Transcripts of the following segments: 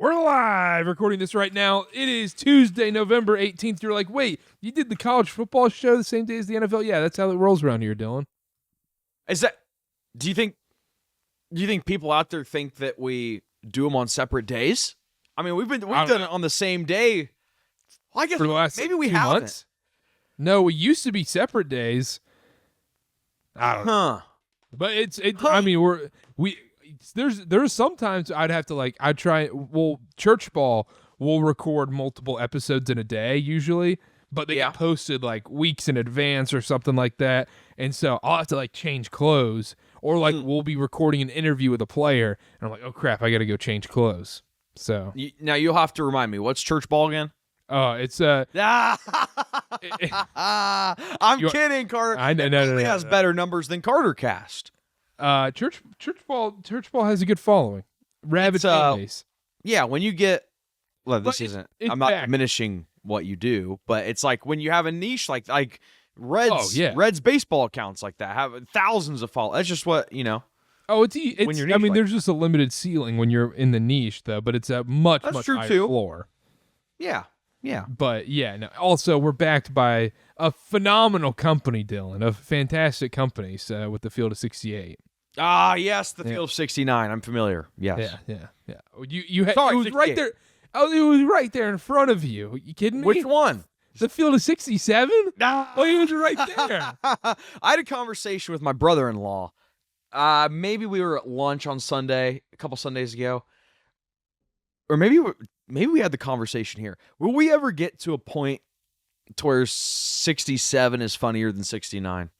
We're live recording this right now. It is Tuesday, November 18th. You're like, wait, you did the college football show the same day as the NFL? Yeah, that's how it rolls around here, Dylan. Do you think people out there think that we do them on separate days? I mean, we've done it on the same day. Well, I guess for the last maybe we 2 haven't. months. No, we used to be separate days. I don't know. But it's I mean, there's sometimes church ball will record multiple episodes in a day usually, but they get posted like weeks in advance or something like that. And so I'll have to like change clothes, or like we'll be recording an interview with a player and I'm like, oh crap, I got to go change clothes. So now you'll have to remind me, what's church ball again? It's I'm kidding, Carter. I know. It has better numbers than KarterKast. Church ball has a good following. Rabid fan base. Yeah, when you get I'm not back. diminishing what you do, but it's like when you have a niche like Reds, Reds baseball accounts like that have thousands of followers. That's just what, Oh, it's when you're there's just a limited ceiling when you're in the niche though, but it's a much higher floor. Yeah. But also we're backed by a phenomenal company, Dylan, a fantastic company with the Field of 68. Ah, yes, the Field of 69. I'm familiar. Yes. Yeah. You had it was right there. Oh, it was right there in front of you. Are you kidding me? Which one? The Field of 67? Oh, he was right there. I had a conversation with my brother-in-law. Maybe we were at lunch on Sunday, a couple Sundays ago. Or maybe we had the conversation here. Will we ever get to a point to where 67 is funnier than 69?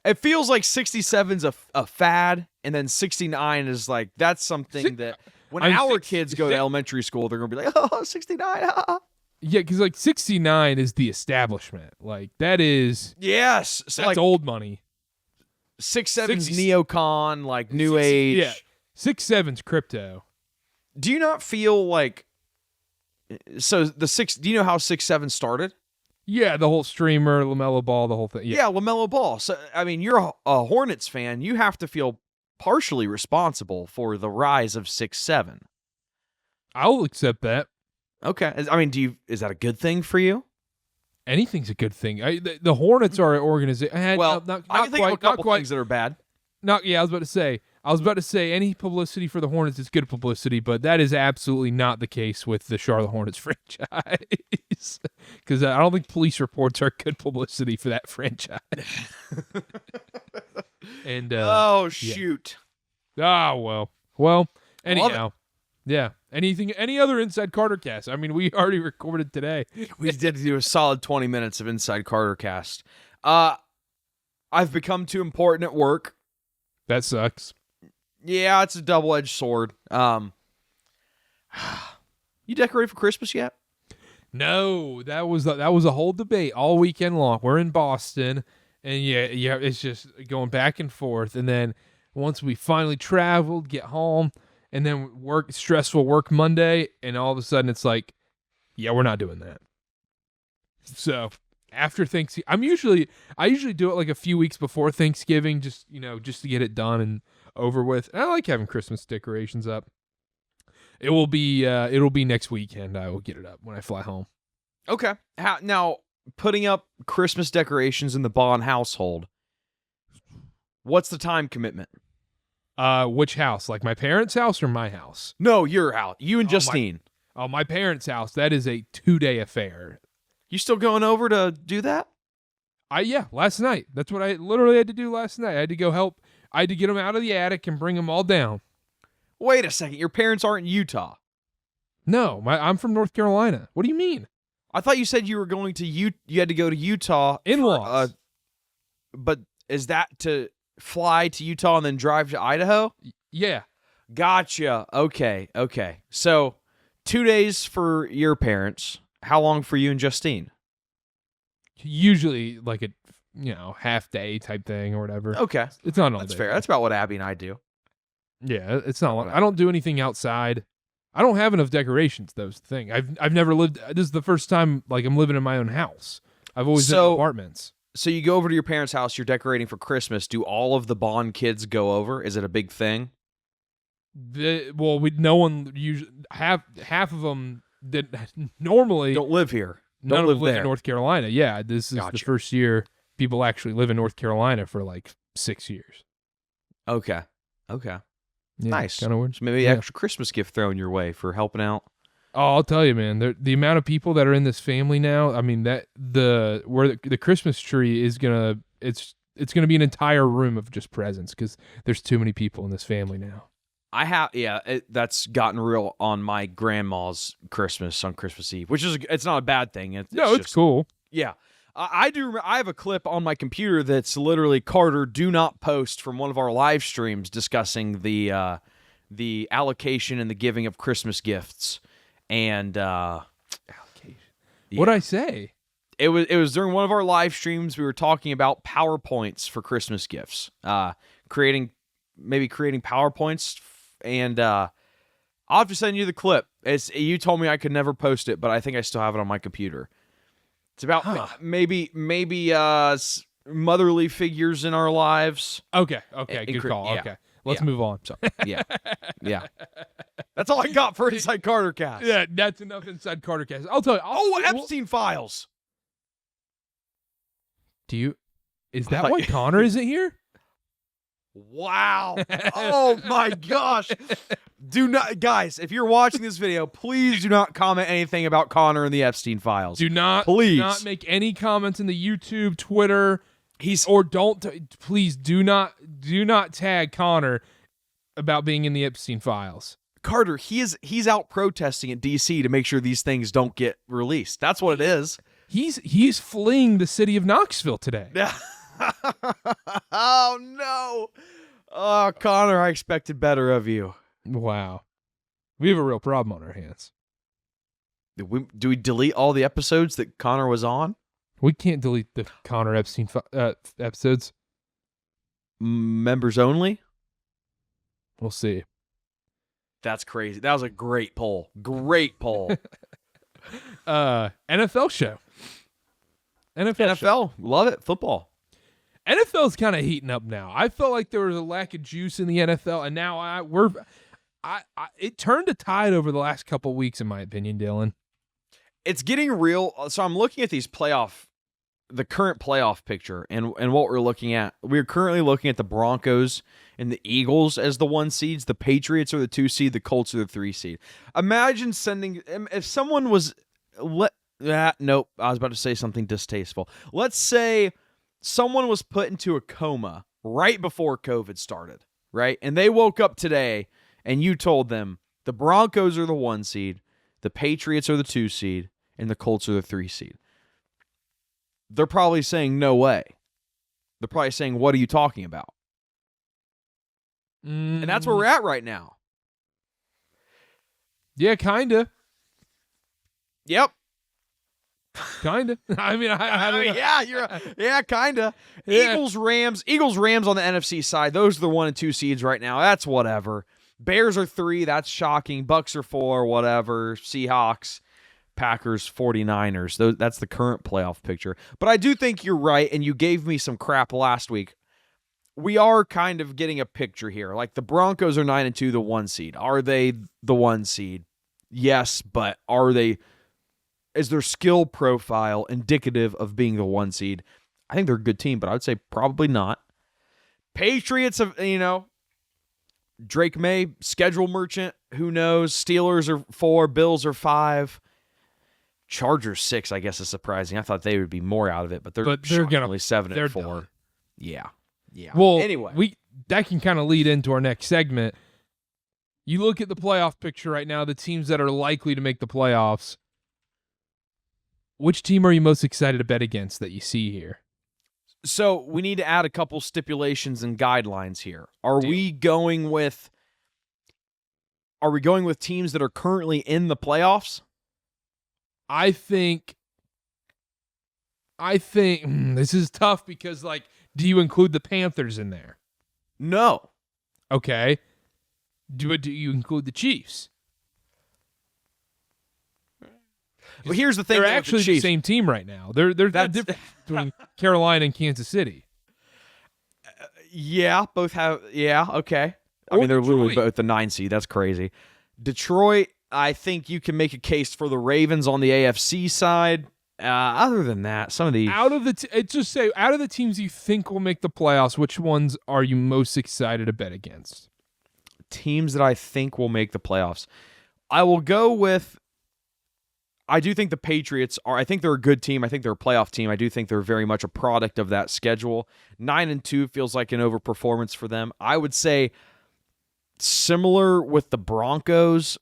It feels like 67's a fad, and then 69 is like, that's something that when our kids go to elementary school, they're going to be like, oh, 69. Yeah, because like 69 is the establishment. Like that is. Yes. So that's like old money. 67's neocon, like new age. Yeah. 67's crypto. Do you not feel like, do you know how 6-7 started? Yeah, the whole streamer, LaMelo Ball, the whole thing. Yeah, LaMelo Ball. So, I mean, you're a Hornets fan. You have to feel partially responsible for the rise of 6-7. I'll accept that. Okay. I mean, is that a good thing for you? Anything's a good thing. The Hornets are an organization. Well, I can think of a couple things that are bad. I was about to say any publicity for the Hornets is good publicity, but that is absolutely not the case with the Charlotte Hornets franchise. Because I don't think police reports are good publicity for that franchise. And shoot. Well. Anyhow, yeah. Any other Inside KarterKast? I mean, we already recorded today. We did do a solid 20 minutes of Inside KarterKast. I've become too important at work. That sucks. Yeah, it's a double-edged sword. You decorated for Christmas yet? No, that was a whole debate all weekend long. We're in Boston, and yeah, it's just going back and forth. And then once we finally traveled, get home, and then stressful work Monday, and all of a sudden it's like, yeah, we're not doing that. So after Thanksgiving, I usually do it like a few weeks before Thanksgiving, just to get it done and over with. And I like having Christmas decorations up. It'll be next weekend. I will get it up when I fly home. Okay. Now, putting up Christmas decorations in the Baughan household, what's the time commitment? Which house? Like my parents' house or my house? No, your house. You and Justine. My parents' house. That is a 2-day affair. You still going over to do that? Last night. That's what I literally had to do last night. I had to go help. I had to get them out of the attic and bring them all down. Wait a second. Your parents aren't in Utah. No, I'm from North Carolina. What do you mean? I thought you said you were going to you had to go to Utah. In-laws. But is that to fly to Utah and then drive to Idaho? Yeah. Gotcha. Okay. So 2 days for your parents. How long for you and Justine? Usually like a half day type thing or whatever. Okay. It's not all That's day. fair. That's about what Abby and I do. Yeah, it's not long. I don't do anything outside. I don't have enough decorations, though, is the thing. I've never lived. This is the first time like I'm living in my own house. I've always been in apartments. So you go over to your parents' house, you're decorating for Christmas. Do all of the Baughan kids go over? Is it a big thing? No one usually half of them that normally Don't live here. none Don't of live them live there. in North Carolina. Yeah, this is the Gotcha. first year people actually live in North Carolina for like 6 years. Okay. Yeah, Nice. kind of weird. So maybe Yeah. extra Christmas gift thrown your way for helping out. Oh, I'll tell you, man. The amount of people that are in this family now. I mean, that the Christmas tree is gonna it's gonna be an entire room of just presents because there's too many people in this family now. That's gotten real on my grandma's Christmas on Christmas Eve, which is it's not a bad thing. It's just cool. yeah. I do. I have a clip on my computer that's literally Carter do not post from one of our live streams discussing the allocation and the giving of Christmas gifts and Allocation. yeah. What'd I say? It was during one of our live streams. We were talking about PowerPoints for Christmas gifts, creating PowerPoints, and I'll have to send you the clip. You told me I could never post it, but I think I still have it on my computer. It's about maybe motherly figures in our lives. Okay, good call. yeah. Okay, let's Yeah. move on. So yeah. That's all I got for Inside KarterKast. Yeah, that's enough inside KarterKast. I'll tell you. Oh, Epstein files. Is that why Connor isn't here? Wow. Oh my gosh. Do not, guys, if you're watching this video, please do not comment anything about Connor and the Epstein files. Please do not make any comments in the YouTube, Twitter. Please do not tag Connor about being in the Epstein files. Carter, he's out protesting at DC to make sure these things don't get released. That's what it is. He's fleeing the city of Knoxville today. Oh no. Oh, Connor, I expected better of you. Wow. We have a real problem on our hands. Do we delete all the episodes that Connor was on? We can't delete the Connor Epstein episodes. Members only? We'll see. That's crazy. That was a great poll. Great poll. NFL show. NFL. Love it. Football. NFL's kind of heating up now. I felt like there was a lack of juice in the NFL, and now it turned a tide over the last couple weeks, in my opinion, Dylan. It's getting real. So I'm looking at the current playoff picture, and what we're looking at. We're currently looking at the Broncos and the Eagles as the 1 seeds. The Patriots are the 2 seed. The Colts are the 3 seed. Imagine if someone was nope. I was about to say something distasteful. Let's say someone was put into a coma right before COVID started, right? And they woke up today, and you told them the Broncos are the 1 seed, the Patriots are the 2 seed, and the Colts are the 3 seed. They're probably saying, no way. They're probably saying, what are you talking about? And that's where we're at right now. Yeah, kind of. Yep. Kind of. I mean, kind of. Yeah. Eagles, Rams on the NFC side. Those are the 1 and 2 seeds right now. That's whatever. Bears are 3. That's shocking. Bucks are 4. Whatever. Seahawks, Packers, 49ers. That's the current playoff picture. But I do think you're right, and you gave me some crap last week. We are kind of getting a picture here. Like the Broncos are 9 and 2, the 1 seed. Are they the 1 seed? Yes, but are they? Is their skill profile indicative of being the 1 seed? I think they're a good team, but I would say probably not. Patriots have, Drake May, schedule merchant, who knows? Steelers are 4, Bills are 5. Chargers 6, I guess, is surprising. I thought they would be more out of it, but they're shockingly 7 and 4. Done. Yeah. Well, anyway, that can kind of lead into our next segment. You look at the playoff picture right now, the teams that are likely to make the playoffs. Which team are you most excited to bet against that you see here? So we need to add a couple stipulations and guidelines here. Are we going with teams that are currently in the playoffs? I think this is tough because, like, do you include the Panthers in there? No. Okay. Do you include the Chiefs? Well, here's the thing. They're actually the same team right now. They're different between Carolina and Kansas City. Yeah, both have. Yeah, okay. I mean, they're literally Detroit. both the 9 seed. That's crazy. Detroit, I think you can make a case for the Ravens on the AFC side. Other than that, some of the Out of the teams you think will make the playoffs, which ones are you most excited to bet against? teams that I think will make the playoffs, I will go with. I do think the Patriots are. I think they're a good team. I think they're a playoff team. I do think they're very much a product of that schedule. 9-2 feels like an overperformance for them. I would say similar with the Broncos.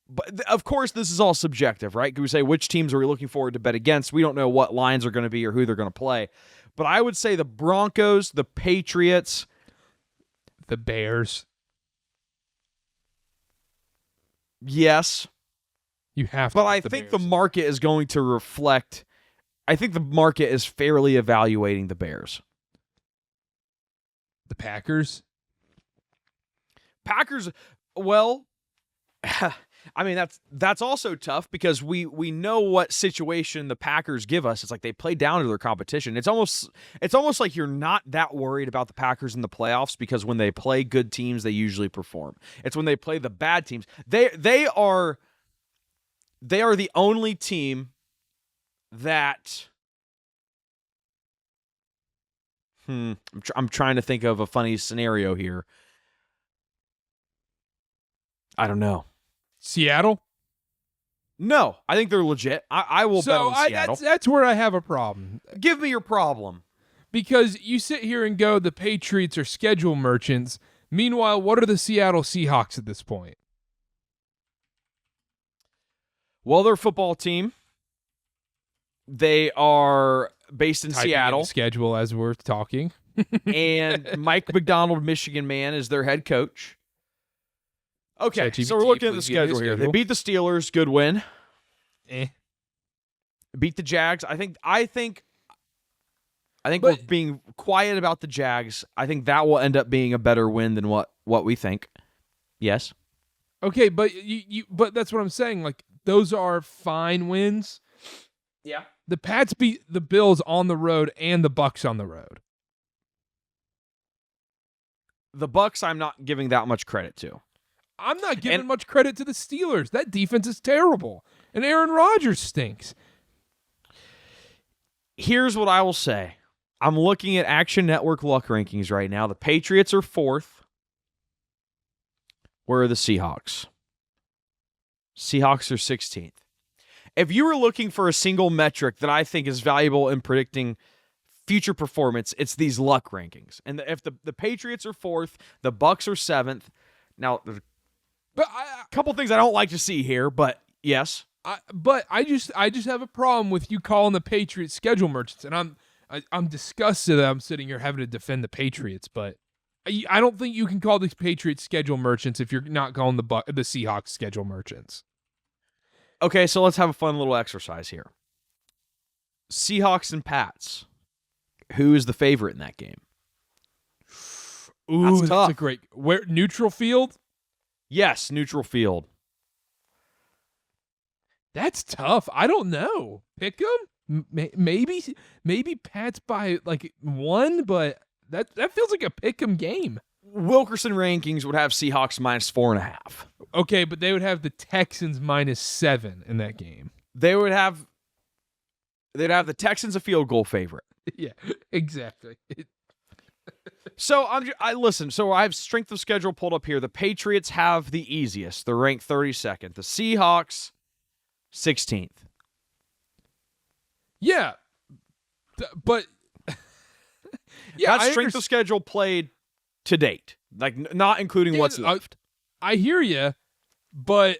But of course, this is all subjective, right? Can we say which teams are we looking forward to bet against? We don't know what lines are going to be or who they're going to play. But I would say the Broncos, the Patriots, The Bears. yes. You have to. But I the think Bears. the market is going to reflect. I think the market is fairly evaluating the Bears. The Packers. Packers, well, I mean that's also tough because we know what situation the Packers give us. It's like they play down to their competition. It's almost like you're not that worried about the Packers in the playoffs because when they play good teams, they usually perform. It's when they play the bad teams. They are the only team that I'm trying to think of a funny scenario here. I don't know. Seattle. No, I think they're legit. I will bet on Seattle. That's where I have a problem. Give me your problem. Because you sit here and go, the Patriots are schedule merchants. Meanwhile, what are the Seattle Seahawks at this point? Well, they're a football team. They are based in Typing in Seattle. the schedule as we're talking. And Mike McDonald, Michigan man, is their head coach. Okay, ChatGPT, so we're looking at the please give me schedule the here. They schedule. beat the Steelers, good win. Eh. Beat the Jags. I think we're But- being quiet about the Jags. I think that will end up being a better win than what we think. Yes. Okay, but but that's what I'm saying. Like, those are fine wins. Yeah. The Pats beat the Bills on the road and the Bucks on the road. The Bucks, I'm not giving that much credit to. I'm not giving much credit to the Steelers. That defense is terrible. And Aaron Rodgers stinks. Here's what I will say. I'm looking at Action Network luck rankings right now. The Patriots are 4th. Where are the Seahawks? Seahawks are 16th. If you were looking for a single metric that I think is valuable in predicting future performance, it's these luck rankings. And if the Patriots are 4th, the Bucks are 7th. Now, there's But a couple things I don't like to see here, but yes. I just have a problem with you calling the Patriots schedule merchants, and I'm disgusted that I'm sitting here having to defend the Patriots. But I don't think you can call the Patriots schedule merchants if you're not calling the Seahawks schedule merchants. Okay, so let's have a fun little exercise here. Seahawks and Pats. Who is the favorite in that game? Ooh, That's tough. a great neutral field. Yes, neutral field. That's tough. I don't know. Pick 'em? Maybe Pats by like 1, but that feels like a pick 'em game. Wilkerson rankings would have Seahawks minus 4.5. Okay, but they would have the Texans minus 7 in that game. They'd have the Texans a field goal favorite. Yeah, exactly. So I listen. So I have strength of schedule pulled up here. The Patriots have the easiest. They're ranked 32nd. The Seahawks 16th. Yeah, but yeah, That's strength of schedule played to date, like not including what's left. I hear you, but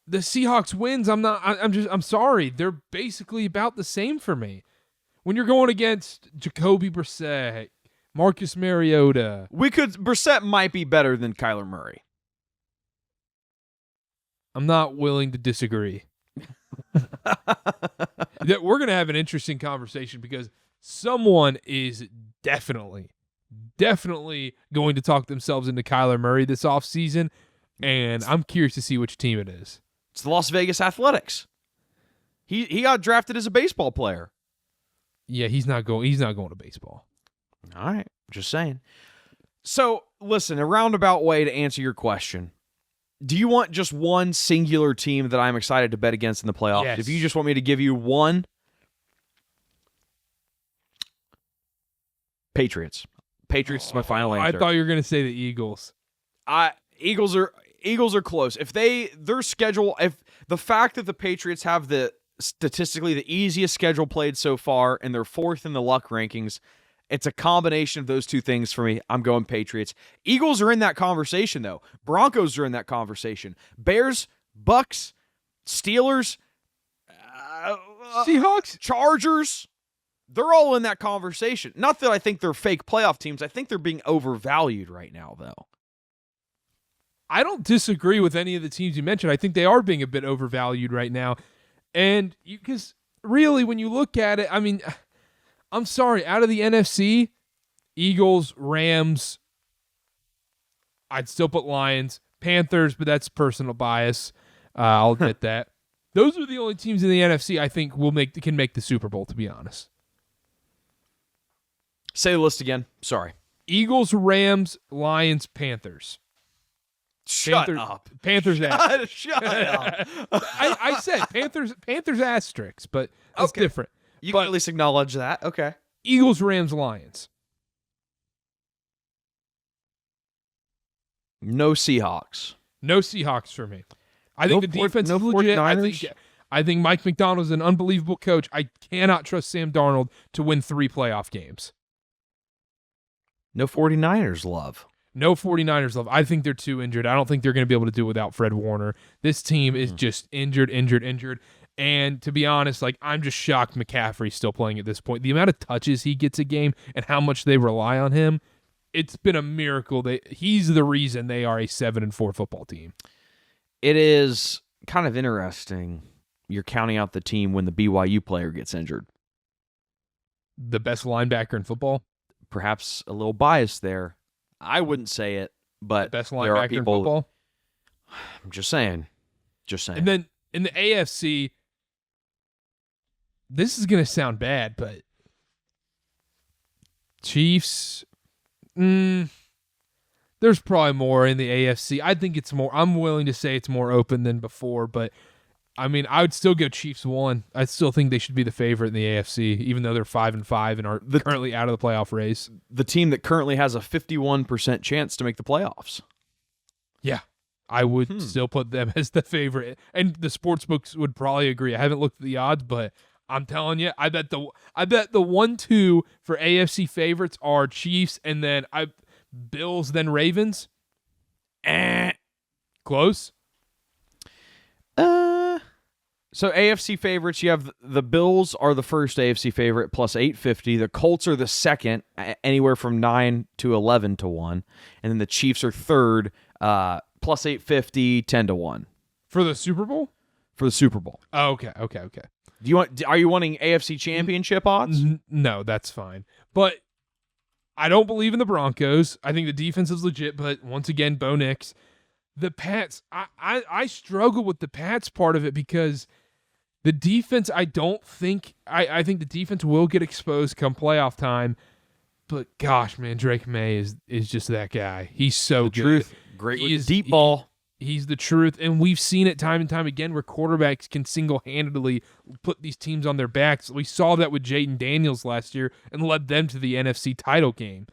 the Seahawks wins. I'm sorry. They're basically about the same for me. When you're going against Jacoby Brissett, Marcus Mariota, Brissett might be better than Kyler Murray. I'm not willing to disagree. We're going to have an interesting conversation because someone is definitely going to talk themselves into Kyler Murray this offseason, and I'm curious to see which team it is. It's the Las Vegas Athletics. He got drafted as a baseball player. Yeah, he's not going to baseball. All right, just saying. So, listen, a roundabout way to answer your question. Do you want just one singular team that I'm excited to bet against in the playoffs? Yes. If you just want me to give you one, Patriots. Patriots is my final answer. I thought you were going to say the Eagles. Eagles are close. If their schedule, if the fact that the Patriots have statistically the easiest schedule played so far and they're 4th in the luck rankings, it's a combination of those two things for me. I'm going Patriots. Eagles are in that conversation, though. Broncos are in that conversation. Bears, Bucks, Steelers, Seahawks, Chargers, they're all in that conversation. Not that I think they're fake playoff teams. I think they're being overvalued right now, though. I don't disagree with any of the teams you mentioned. I think they are being a bit overvalued right now. And because really, when you look at it, I mean, I'm sorry, out of the NFC, Eagles, Rams, I'd still put Lions, Panthers, but that's personal bias. I'll admit that. Those are the only teams in the NFC I think can make the Super Bowl, to be honest. Say the list again. Sorry. Eagles, Rams, Lions, Panthers. Shut up. Panthers asterisks. Shut up. I said Panthers asterisks, but that's different. You can at least acknowledge that. Okay. Eagles, Rams, Lions. No Seahawks. No Seahawks for me. I think the defense is legit. I think Mike McDonald's an unbelievable coach. I cannot trust Sam Darnold to win 3 playoff games. No 49ers love. No 49ers love. I think they're too injured. I don't think they're going to be able to do without Fred Warner. This team is just injured. And to be honest, I'm just shocked McCaffrey's still playing at this point. The amount of touches he gets a game and how much they rely on him, it's been a miracle. He's the reason they are a 7-4 football team. It is kind of interesting. You're counting out the team when the BYU player gets injured. The best linebacker in football? Perhaps a little biased there. I wouldn't say it, but best there are linebacker in people. Football? I'm just saying. And then in the AFC, this is going to sound bad, but Chiefs, there's probably more in the AFC. I think it's more. I'm willing to say it's more open than before, but I mean, I would still go Chiefs 1. I still think they should be the favorite in the AFC, even though they're 5-5 and are currently out of the playoff race. The team that currently has a 51% chance to make the playoffs. Yeah, I would still put them as the favorite, and the sports books would probably agree. I haven't looked at the odds, but I'm telling you, I bet the 1-2 for AFC favorites are Chiefs, and then Bills, then Ravens. Close. So AFC favorites, you have the Bills are the first AFC favorite plus 850. The Colts are the second, anywhere from 9 to 11 to 1, and then the Chiefs are third, plus 850, 10 to 1 for the Super Bowl. For the Super Bowl. Oh, okay. Are you wanting AFC Championship odds? No, that's fine. But I don't believe in the Broncos. I think the defense is legit, but once again, Bo Nix. The Pats, I struggle with the Pats part of it because the defense, I think the defense will get exposed come playoff time. But gosh, man, Drake May is just that guy. He's so good. Truth. Great with the deep ball. He's the truth, and we've seen it time and time again where quarterbacks can single-handedly put these teams on their backs. We saw that with Jayden Daniels last year and led them to the NFC title game.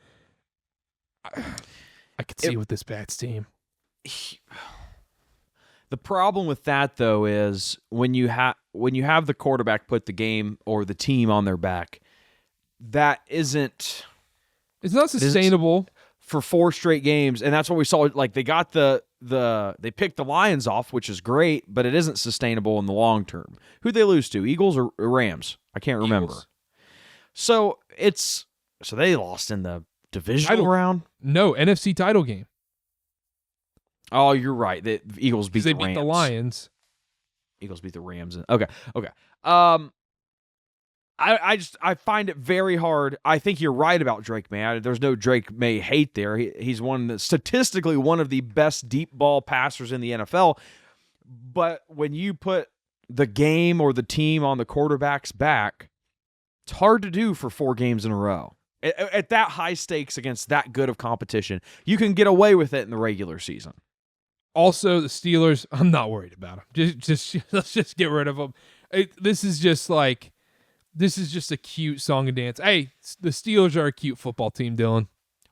I could see it with this Pats team. The problem with that, though, is when you have the quarterback put the game or the team on their back, that isn't. It's not sustainable for 4 straight games, and that's what we saw. Like they got they picked the Lions off, which is great, but it isn't sustainable in the long term. Who'd they lose to? Eagles or Rams? I can't remember. Eagles. So they lost in the divisional round. No, NFC title game. Oh, you're right. The Eagles beat the Rams. They beat the Lions. Eagles beat the Rams. Okay. I find it very hard. I think you're right about Drake May. There's no Drake May hate there. He's statistically one of the best deep ball passers in the NFL. But when you put the game or the team on the quarterback's back, it's hard to do for 4 games in a row. At that high stakes against that good of competition, you can get away with it in the regular season. Also, the Steelers, I'm not worried about them. Just let's just get rid of them. This is just a cute song and dance. Hey, the Steelers are a cute football team, Dylan.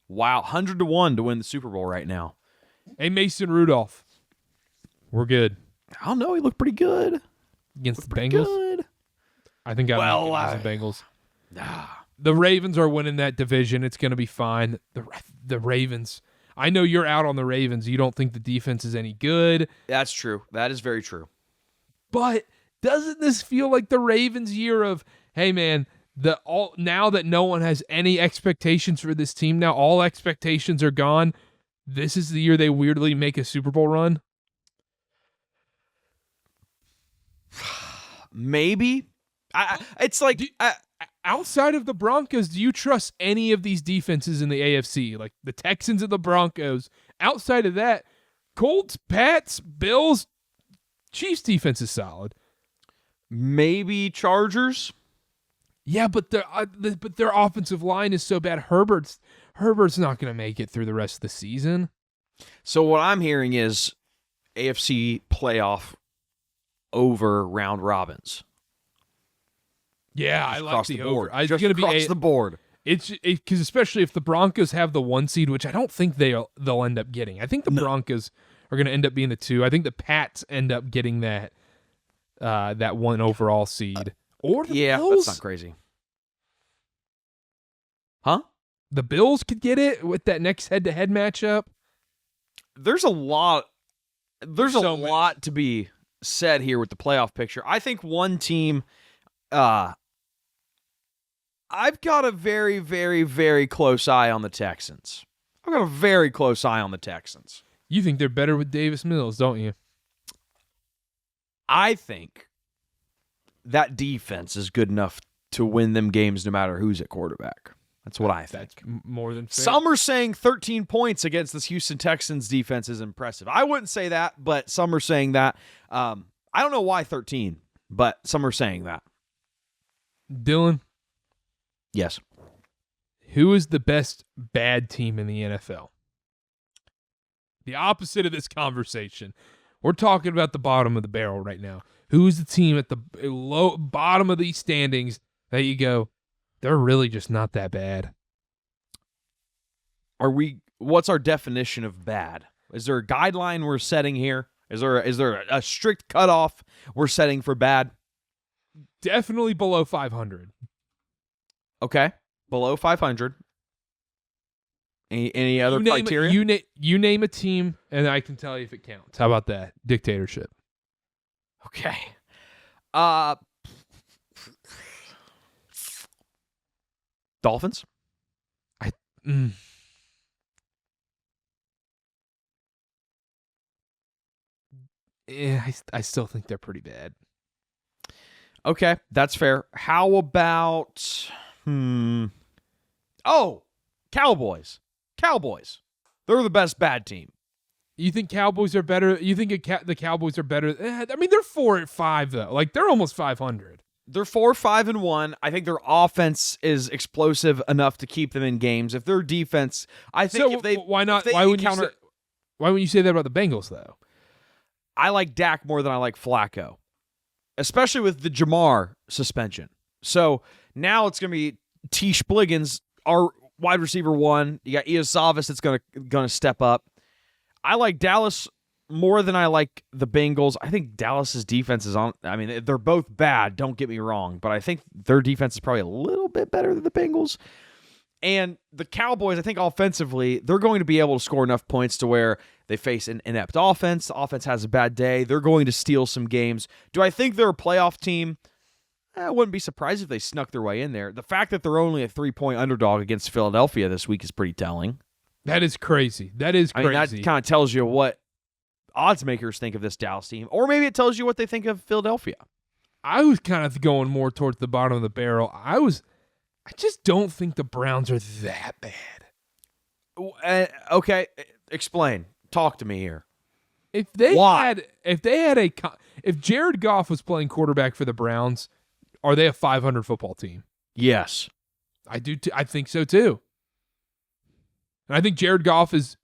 Wow, 100-1 to win the Super Bowl right now. Hey, Mason Rudolph, we're good. I don't know. He looked pretty good Against the Bengals? Good. I think I Well, like the Bengals. The Ravens are winning that division. It's going to be fine. The Ravens. I know you're out on the Ravens. You don't think the defense is any good. That's true. That is very true. But doesn't this feel like the Ravens' year of, hey, man, now that no one has any expectations for this team, now all expectations are gone, this is the year they weirdly make a Super Bowl run? Maybe. It's like outside of the Broncos, do you trust any of these defenses in the AFC? Like the Texans and the Broncos. Outside of that, Colts, Pats, Bills, Chiefs defense is solid. maybe Chargers. Yeah, but their offensive line is so bad. Herbert's not going to make it through the rest of the season. So what I'm hearing is AFC playoff over round robins. Yeah, I like Across the the over. board. It's Just going to be across the board. It's because especially if the Broncos have the 1 seed, which I don't think they'll end up getting. I think the Broncos are going to end up being the 2. I think the Pats end up getting that 1 overall seed. Or the Bills. That's not crazy. Huh? The Bills could get it with that next head-to-head matchup. There's a lot to be said here with the playoff picture. I think one team I've got a very, very, very close eye on the Texans. I've got a very close eye on the Texans. You think they're better with Davis Mills, don't you? I think that defense is good enough to win them games no matter who's at quarterback. That's what I think. That's more than fair. Some are saying 13 points against this Houston Texans defense is impressive. I wouldn't say that, but some are saying that. I don't know why 13, but some are saying that. Dylan, Yes. who is the best bad team in the NFL? The opposite of this conversation. We're talking about the bottom of the barrel right now. Who's the team at the bottom of these standings that you go, they're really just not that bad? What's our definition of bad? Is there a guideline we're setting here? Is there a strict cutoff we're setting for bad? Definitely below 500. Okay. Below 500. Any other criteria? You name a team, and I can tell you if it counts. How about that? Dictatorship. Okay. Dolphins? I still think they're pretty bad. Okay, that's fair. How about Cowboys. Cowboys. They're the best bad team. You think Cowboys are better? You think the Cowboys are better? I mean, they're 4-5 though. Like they're almost 500. They're 4-5-1. I think their offense is explosive enough to keep them in games. If their defense, I think So if they why not? if they Why wouldn't counter, why wouldn't you say that about the Bengals though? I like Dak more than I like Flacco, especially with the Jamar suspension. So now it's going to be T. Spliggins, our wide receiver 1. You got Iosavas that's going to step up. I like Dallas more than I like the Bengals. I think Dallas's defense is on. I mean, they're both bad, don't get me wrong, but I think their defense is probably a little bit better than the Bengals. And the Cowboys, I think offensively, they're going to be able to score enough points to where they face an inept offense. The offense has a bad day. They're going to steal some games. Do I think they're a playoff team? I wouldn't be surprised if they snuck their way in there. The fact that they're only a 3-point underdog against Philadelphia this week is pretty telling. That is crazy. That is crazy. I mean, that kind of tells you what odds makers think of this Dallas team, or maybe it tells you what they think of Philadelphia. I was kind of going more towards the bottom of the barrel. I just don't think the Browns are that bad. Okay, explain. Talk to me here. If Jared Goff was playing quarterback for the Browns, are they a 500 football team? Yes. I do. I think so too. And I think Jared Goff is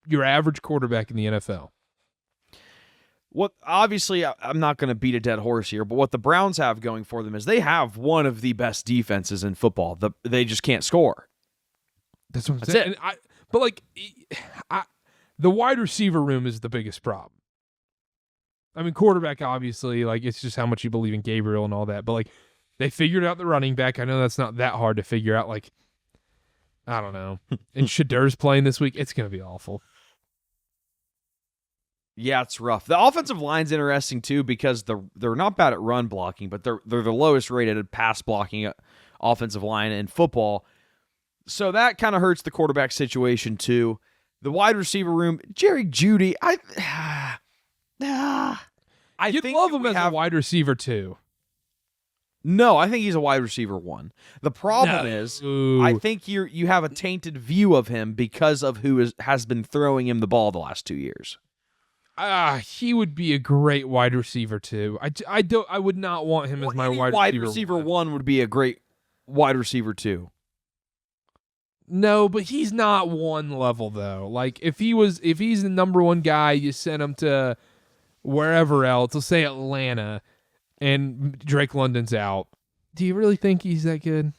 your average quarterback in the NFL. What obviously, I'm not going to beat a dead horse here, but what the Browns have going for them is they have one of the best defenses in football. They just can't score. That's what I'm saying. The wide receiver room is the biggest problem. I mean, quarterback, obviously, like, it's just how much you believe in Gabriel and all that. But, like, they figured out the running back. I know that's not that hard to figure out. Like, I don't know. And Shadur's playing this week. It's going to be awful. Yeah, it's rough. The offensive line's interesting, too, because they're not bad at run blocking, but they're the lowest rated pass blocking offensive line in football. So that kind of hurts the quarterback situation, too. The wide receiver room, Jerry Jeudy, I You'd think love him as a wide receiver, too. No, I think he's a wide receiver 1. The problem is, I think you have a tainted view of him because of who has been throwing him the ball the last 2 years. He would be a great wide receiver, too. I would not want him as my wide receiver 1 would be a great wide receiver, 2. No, but he's not one level, though. Like, if he's the number 1 guy, you send him to wherever else, let's say Atlanta, and Drake London's out. Do you really think he's that good?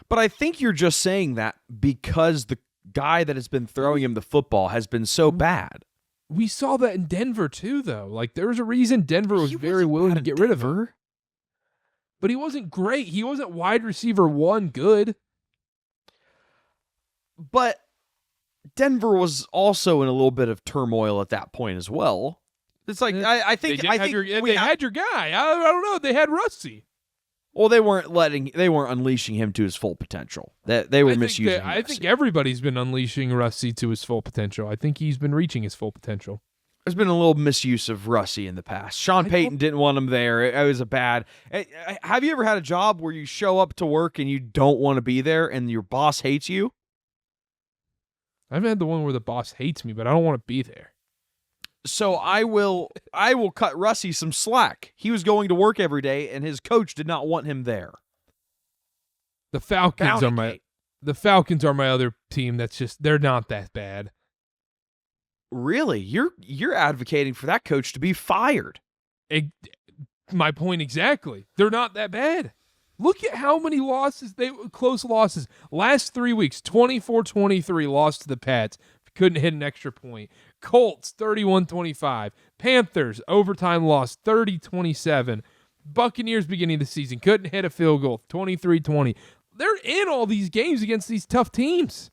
But I think you're just saying that because the guy that has been throwing him the football has been so bad. We saw that in Denver, too, though. Like, there was a reason Denver was very willing to get rid of him. But he wasn't great. He wasn't wide receiver 1 good. But Denver was also in a little bit of turmoil at that point as well. It's like I think they had your guy. I don't know. They had Rusty. Well, they weren't unleashing him to his full potential. They were misusing him. I think everybody's been unleashing Rusty to his full potential. I think he's been reaching his full potential. There's been a little misuse of Rusty in the past. Sean Payton didn't want him there. It was a bad. Have you ever had a job where you show up to work and you don't want to be there and your boss hates you? I've had the one where the boss hates me, but I don't want to be there. So I will cut Rusty some slack. He was going to work every day, and his coach did not want him there. The Falcons are my other team. They're not that bad. Really, you're advocating for that coach to be fired. My point exactly. They're not that bad. Look at how many close losses. Last 3 weeks, 24-23 lost to the Pats. Couldn't hit an extra point. Colts, 31-25. Panthers, overtime loss, 30-27. Buccaneers, beginning of the season, couldn't hit a field goal, 23-20. They're in all these games against these tough teams.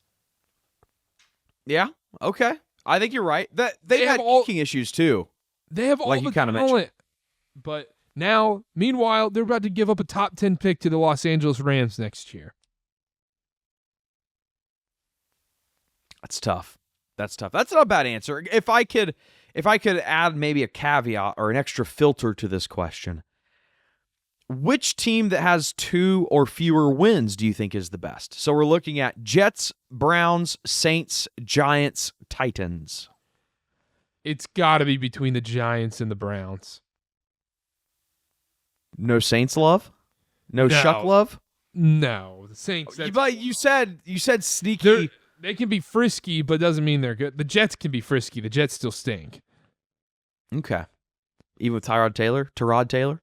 Yeah, okay. I think you're right. They had kicking issues, too. They have all the talent. But now, meanwhile, they're about to give up a top 10 pick to the Los Angeles Rams next year. That's tough. That's not a bad answer. If I could add maybe a caveat or an extra filter to this question, which team that has 2 or fewer wins do you think is the best? So we're looking at Jets, Browns, Saints, Giants, Titans. It's got to be between the Giants and the Browns. No Saints love? No Shuck love? No, the Saints. But you said sneaky. They can be frisky, but doesn't mean they're good. The Jets can be frisky. The Jets still stink. Okay. Even with Tyrod Taylor?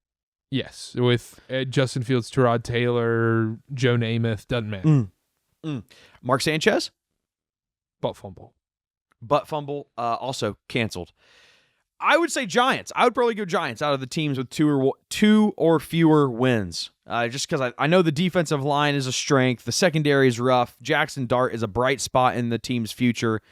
Yes. With Justin Fields, Tyrod Taylor, Joe Namath. Doesn't matter. Mark Sanchez? Butt fumble. Also canceled. I would say Giants. I would probably go Giants out of the teams with 2 or fewer wins. Just because I know the defensive line is a strength. The secondary is rough. Jackson Dart is a bright spot in the team's future.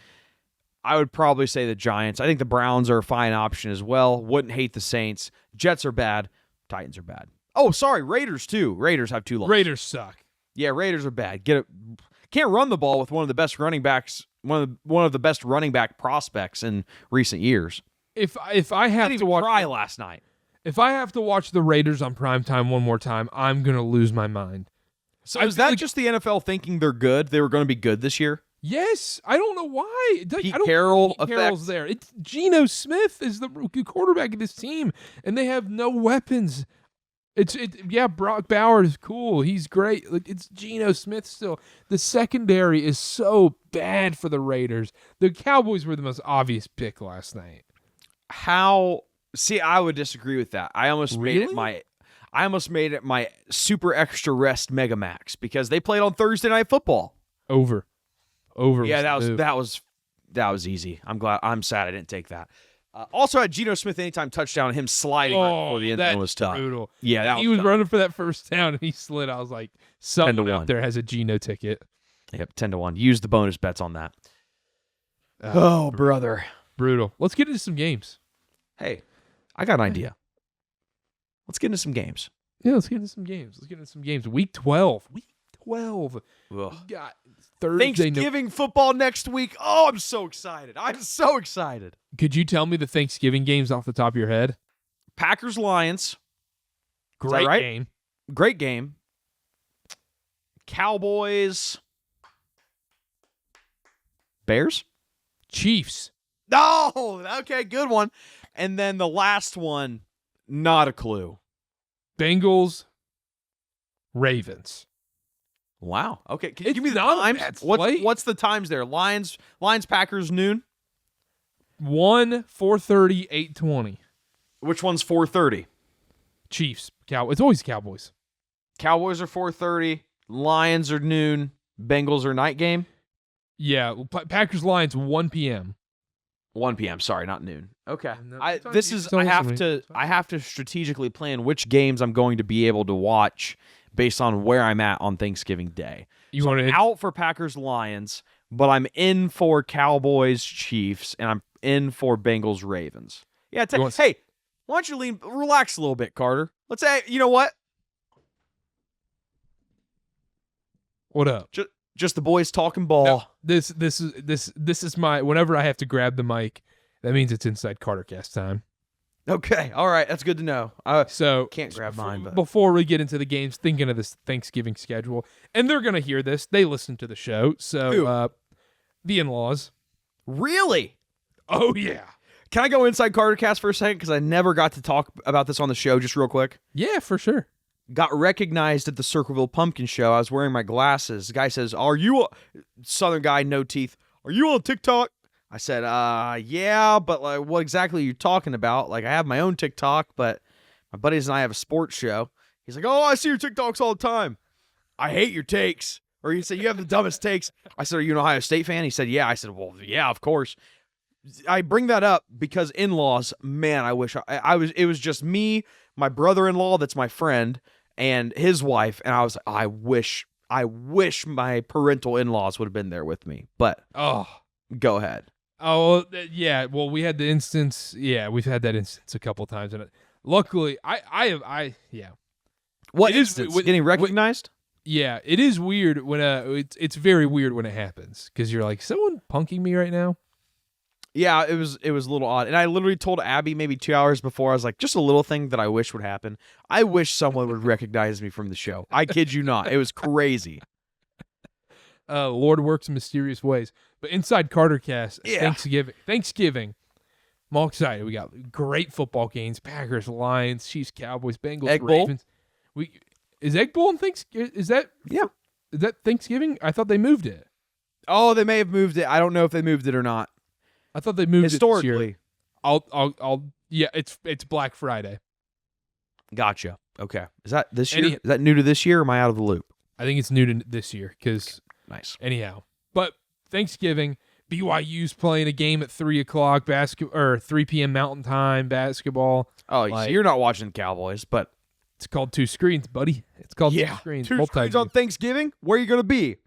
I would probably say the Giants. I think the Browns are a fine option as well. Wouldn't hate the Saints. Jets are bad. Titans are bad. Oh, sorry, Raiders too. Raiders have 2 losses. Raiders suck. Yeah, Raiders are bad. Can't run the ball with one of the best running backs, one of the best running back prospects in recent years. If I have to watch last night. If I have to watch the Raiders on primetime one more time, I'm going to lose my mind. So is that just the NFL thinking they're good? They were going to be good this year? Yes. I don't know why. Pete Carroll's there. It's Geno Smith is the quarterback of this team, and they have no weapons. Brock Bowers is cool. He's great. Like, it's Geno Smith still. The secondary is so bad for the Raiders. The Cowboys were the most obvious pick last night. See, I would disagree with that. I almost made it my super extra rest mega max because they played on Thursday Night Football. Over. Yeah, that was easy. I'm sad I didn't take that. Also had Geno Smith anytime touchdown, and him sliding right before the end zone was tough. Brutal. Yeah, he was running for that first down and he slid. I was like, someone out there has a Geno ticket. Yep, 10-1. Use the bonus bets on that. Oh, brother. Brutal. Let's get into some games. Hey, I got an idea. Let's get into some games. Yeah, let's get into some games. Week 12. Ugh. We got Thursday. Thanksgiving football next week. Oh, I'm so excited. Could you tell me the Thanksgiving games off the top of your head? Packers-Lions. Great right? game. Great game. Cowboys. Bears? Chiefs. Oh, okay, good one. And then the last one, not a clue. Bengals. Ravens. Wow. Okay, can you give me the not a times? bad slate. What's the times there? Lions, Packers, noon? 1, 4:30, 8:20. Which one's 4:30? Chiefs. It's always Cowboys. Cowboys are 4:30. Lions are noon. Bengals are night game. Yeah, Packers Lions 1 p.m. 1 p.m. Sorry, not noon. Okay. No, I have to strategically plan which games I'm going to be able to watch based on where I'm at on Thanksgiving Day. I'm out for Packers Lions, but I'm in for Cowboys Chiefs, and I'm in for Bengals Ravens. Yeah. Hey, why don't you relax a little bit, Carter? Let's say, you know what? What up? Just the boys talking ball. No, this is my whenever I have to grab the mic, that means it's inside KarterKast time. Okay, all right, that's good to know. So can't grab mine, but before we get into the games, thinking of this Thanksgiving schedule, and they're gonna hear this. They listen to the show, so the in-laws. Really? Oh yeah. Can I go inside KarterKast for a second because I never got to talk about this on the show? Just real quick. Yeah, for sure. Got recognized at the Circleville Pumpkin Show. I was wearing my glasses. The guy says, "Are you a Southern guy, no teeth? Are you on TikTok?" I said, yeah, but like, what exactly are you talking about? Like, I have my own TikTok, but my buddies and I have a sports show." He's like, "Oh, I see your TikToks all the time. I hate your takes." Or he said, "You have the dumbest takes." I said, "Are you an Ohio State fan?" He said, "Yeah." I said, "Well, yeah, of course." I bring that up because in-laws, man, I wish it was just me, my brother-in-law that's my friend, and his wife, and I was like, I wish my parental in-laws would have been there with me. But go ahead. Oh yeah. Well, we had the instance. Yeah, we've had that instance a couple times, and luckily, yeah. What instance? Getting recognized? Yeah, it is weird when it's very weird when it happens because you're like, someone punking me right now. Yeah, it was a little odd. And I literally told Abby maybe 2 hours before, I was like, just a little thing that I wish would happen. I wish someone would recognize me from the show. I kid you not. It was crazy. Lord works in mysterious ways. But inside KarterKast, Thanksgiving. I'm all excited. We got great football games. Packers, Lions, Chiefs, Cowboys, Bengals, Egg Ravens. Is Egg Bowl in Thanksgiving? Is that Thanksgiving? I thought they moved it. Oh, they may have moved it. I don't know if they moved it or not. I thought they moved historically. It this year. Yeah, it's Black Friday. Gotcha. Okay. Is that this year? Is that new to this year or am I out of the loop? I think it's new to this year because nice. Anyhow, but Thanksgiving, BYU's playing a game at 3:00 basketball or 3 p.m. Mountain Time basketball. Oh, so you're not watching the Cowboys, but it's called two screens, buddy. It's called two screens. Two screens on Thanksgiving? Where are you going to be?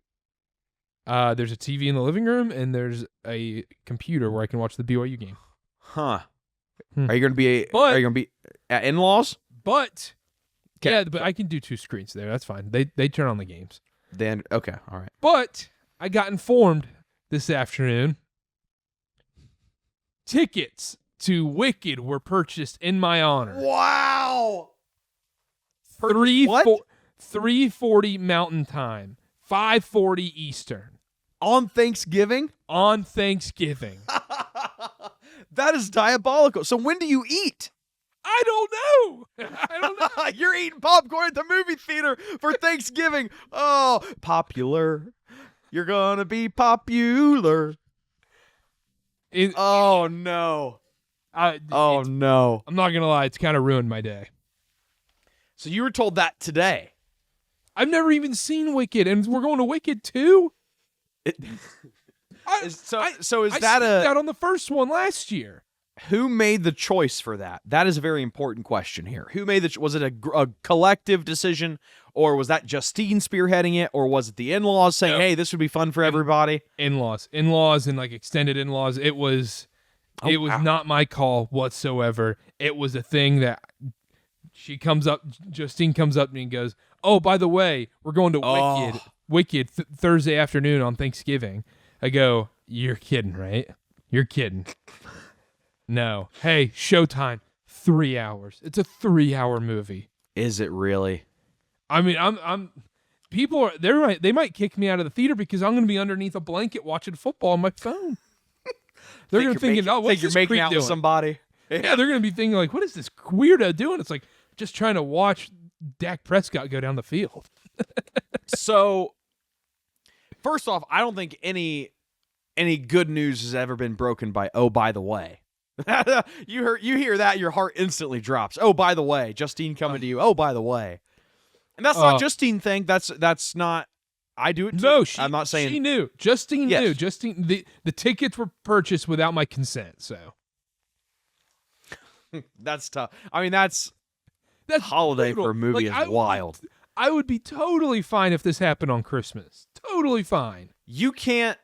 There's a TV in the living room, and there's a computer where I can watch the BYU game. Huh. Are you going to be at in-laws? But but I can do two screens there. That's fine. They turn on the games. Then okay, all right. But I got informed this afternoon. Tickets to Wicked were purchased in my honor. Wow. 3:40 Mountain Time, 5:40 Eastern. On Thanksgiving? On Thanksgiving. That is diabolical. So when do you eat? I don't know. You're eating popcorn at the movie theater for Thanksgiving. Oh, popular. You're gonna be popular. Oh no. Oh no. I'm not gonna lie, it's kind of ruined my day. So you were told that today. I've never even seen Wicked, and we're going to Wicked too. Is that skipped out on the first one last year? Who made the choice for that? That is a very important question here. Who made was it a collective decision, or was that Justine spearheading it, or was it the in-laws saying, "Hey, this would be fun for everybody"? In-laws, and like extended in-laws. It was not my call whatsoever. It was a thing that Justine comes up to me and goes, "Oh, by the way, we're going to Wicked Thursday afternoon on Thanksgiving." I go, "You're kidding, right? You're kidding." No. Hey, showtime. 3 hours. It's a 3-hour movie. Is it really? I mean, people are they might kick me out of the theater because I'm going to be underneath a blanket watching football on my phone. They're going to be thinking, "Oh, what's this making creep out doing?" with somebody. Yeah, they're going to be thinking like, "What is this weirdo doing?" It's like just trying to watch Dak Prescott go down the field. So, first off, I don't think any good news has ever been broken by "oh, by the way." You hear that, your heart instantly drops. "Oh, by the way, Justine coming to you. Oh, by the way." And that's not Justine thing. That's not. I do it too. No, I'm not saying she knew. Justine knew. Justine, the tickets were purchased without my consent. So that's tough. I mean, that's holiday brutal. for a movie is wild. I would be totally fine if this happened on Christmas. Totally fine. You can't.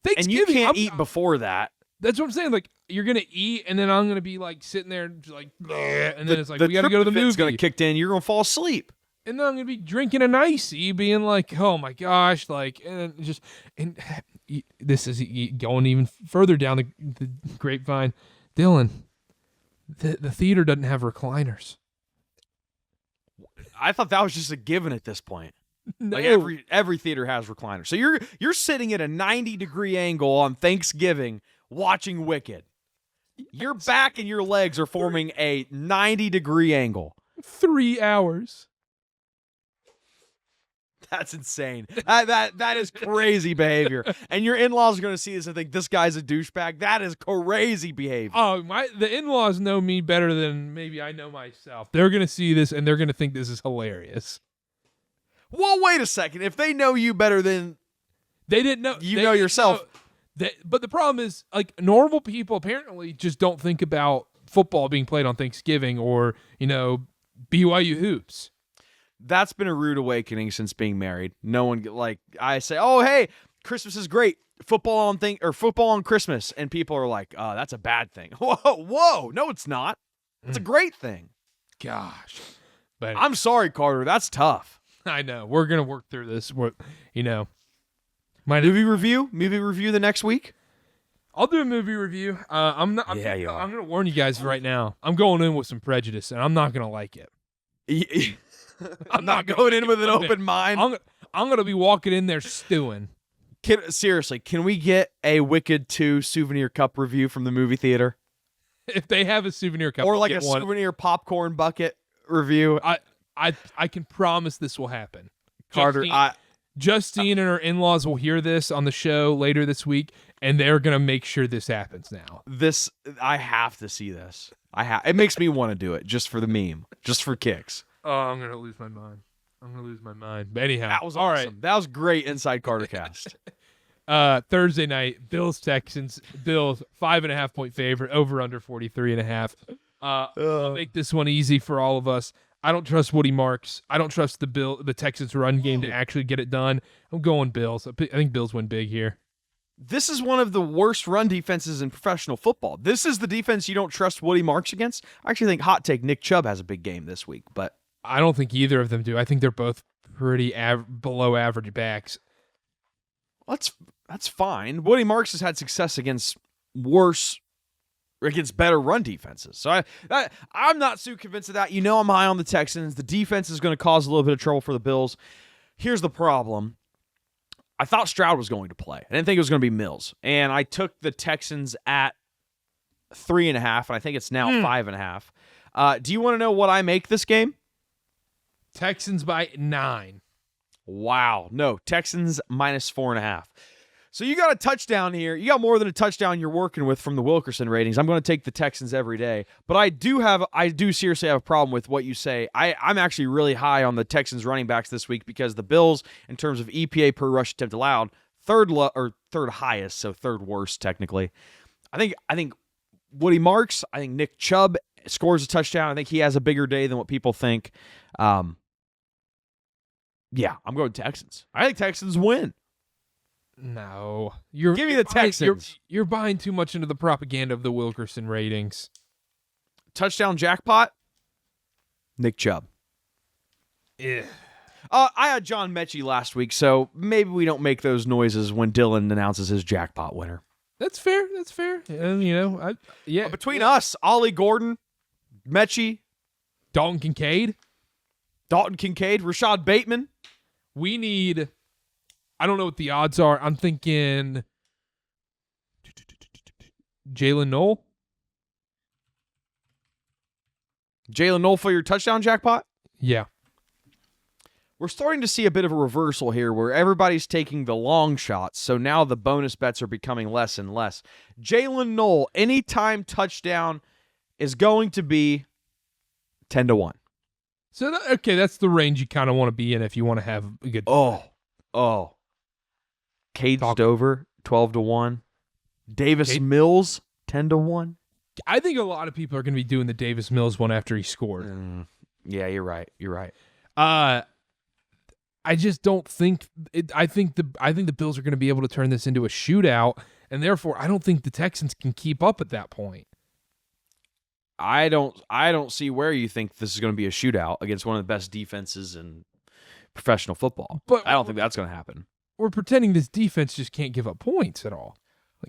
Thanksgiving, and you can't eat before that. That's what I'm saying. Like, you're gonna eat, and then I'm gonna be like sitting there, like, and then it's like we gotta go to the movie. It's gonna kick in. You're gonna fall asleep, and then I'm gonna be drinking an icy, being like, "Oh my gosh!" Like, and this is going even further down the grapevine. Dylan, the theater doesn't have recliners. I thought that was just a given at this point. No. Like every theater has recliners. So you're sitting at a 90-degree angle on Thanksgiving watching Wicked. Your back and your legs are forming a 90-degree angle. 3 hours. That's insane. That is crazy behavior. And your in-laws are going to see this and think this guy's a douchebag. That is crazy behavior. Oh, the in-laws know me better than maybe I know myself. They're going to see this and they're going to think this is hilarious. Well, wait a second. If they know you better than they didn't know, you know yourself. But the problem is, like, normal people apparently just don't think about football being played on Thanksgiving or, BYU hoops. That's been a rude awakening since being married. No one, like, I say, "Oh, hey, Christmas is great. Football on Christmas," and people are like, "Oh, that's a bad thing." Whoa, no, it's not. It's a great thing. Gosh, but I'm sorry, Carter. That's tough. I know. We're gonna work through this. Movie review the next week. I'll do a movie review. I'm not. You are. I'm gonna warn you guys right now. I'm going in with some prejudice, and I'm not gonna like it. I'm not going in with an open mind. I'm gonna be walking in there stewing. Seriously, can we get a Wicked 2 souvenir cup review from the movie theater? If they have a souvenir cup, or like a souvenir popcorn bucket review, I can promise this will happen. Carter, Justine and her in-laws will hear this on the show later this week, and they're gonna make sure this happens now. I have to see this. It makes me want to do it just for the meme, just for kicks. Oh, I'm gonna lose my mind. But anyhow, that was all awesome. right. That was great inside KarterKast. Thursday night, Bills Texans. Bills 5.5 point favorite, over under 43.5. I'll make this one easy for all of us. I don't trust Woody Marks. I don't trust the Texans run game to actually get it done. I'm going Bills. I think Bills win big here. This is one of the worst run defenses in professional football. This is the defense you don't trust Woody Marks against. I actually think, hot take, Nick Chubb has a big game this week, but I don't think either of them do. I think they're both pretty below average backs. That's fine. Woody Marks has had success against better run defenses. So I'm not so convinced of that. I'm high on the Texans. The defense is going to cause a little bit of trouble for the Bills. Here's the problem. I thought Stroud was going to play. I didn't think it was going to be Mills. And I took the Texans at 3.5, and I think it's now 5.5. Do you want to know what I make this game? Texans by 9. Wow. No, Texans minus 4.5. So you got a touchdown here. You got more than a touchdown you're working with from the Wilkerson ratings. I'm going to take the Texans every day. But I do seriously have a problem with what you say. I'm actually really high on the Texans running backs this week because the Bills, in terms of EPA per rush attempt allowed, third highest, so third worst technically. I think Woody Marks, I think Nick Chubb scores a touchdown. I think he has a bigger day than what people think. Yeah, I'm going Texans. I think Texans win. No. Give me the Texans. You're buying too much into the propaganda of the Wilkerson ratings. Touchdown jackpot, Nick Chubb. Yeah. I had John Mechie last week, so maybe we don't make those noises when Dylan announces his jackpot winner. That's fair. And, between us, Ollie Gordon, Mechie, Dalton Kincaid, Rashad Bateman. We need, I don't know what the odds are. I'm thinking Jalen Noel. Jalen Noel for your touchdown jackpot? Yeah. We're starting to see a bit of a reversal here where everybody's taking the long shots, so now the bonus bets are becoming less and less. Jalen Noel, anytime touchdown, is going to be 10-1. So, that's the range you kind of want to be in if you want to have a good time. Caged over, 12-1. Davis Mills, 10-1. I think a lot of people are going to be doing the Davis Mills one after he scored. Yeah, you're right. I just don't think I think the Bills are going to be able to turn this into a shootout, and therefore I don't think the Texans can keep up at that point. I don't see where you think this is going to be a shootout against one of the best defenses in professional football. But I don't think that's going to happen. We're pretending this defense just can't give up points at all.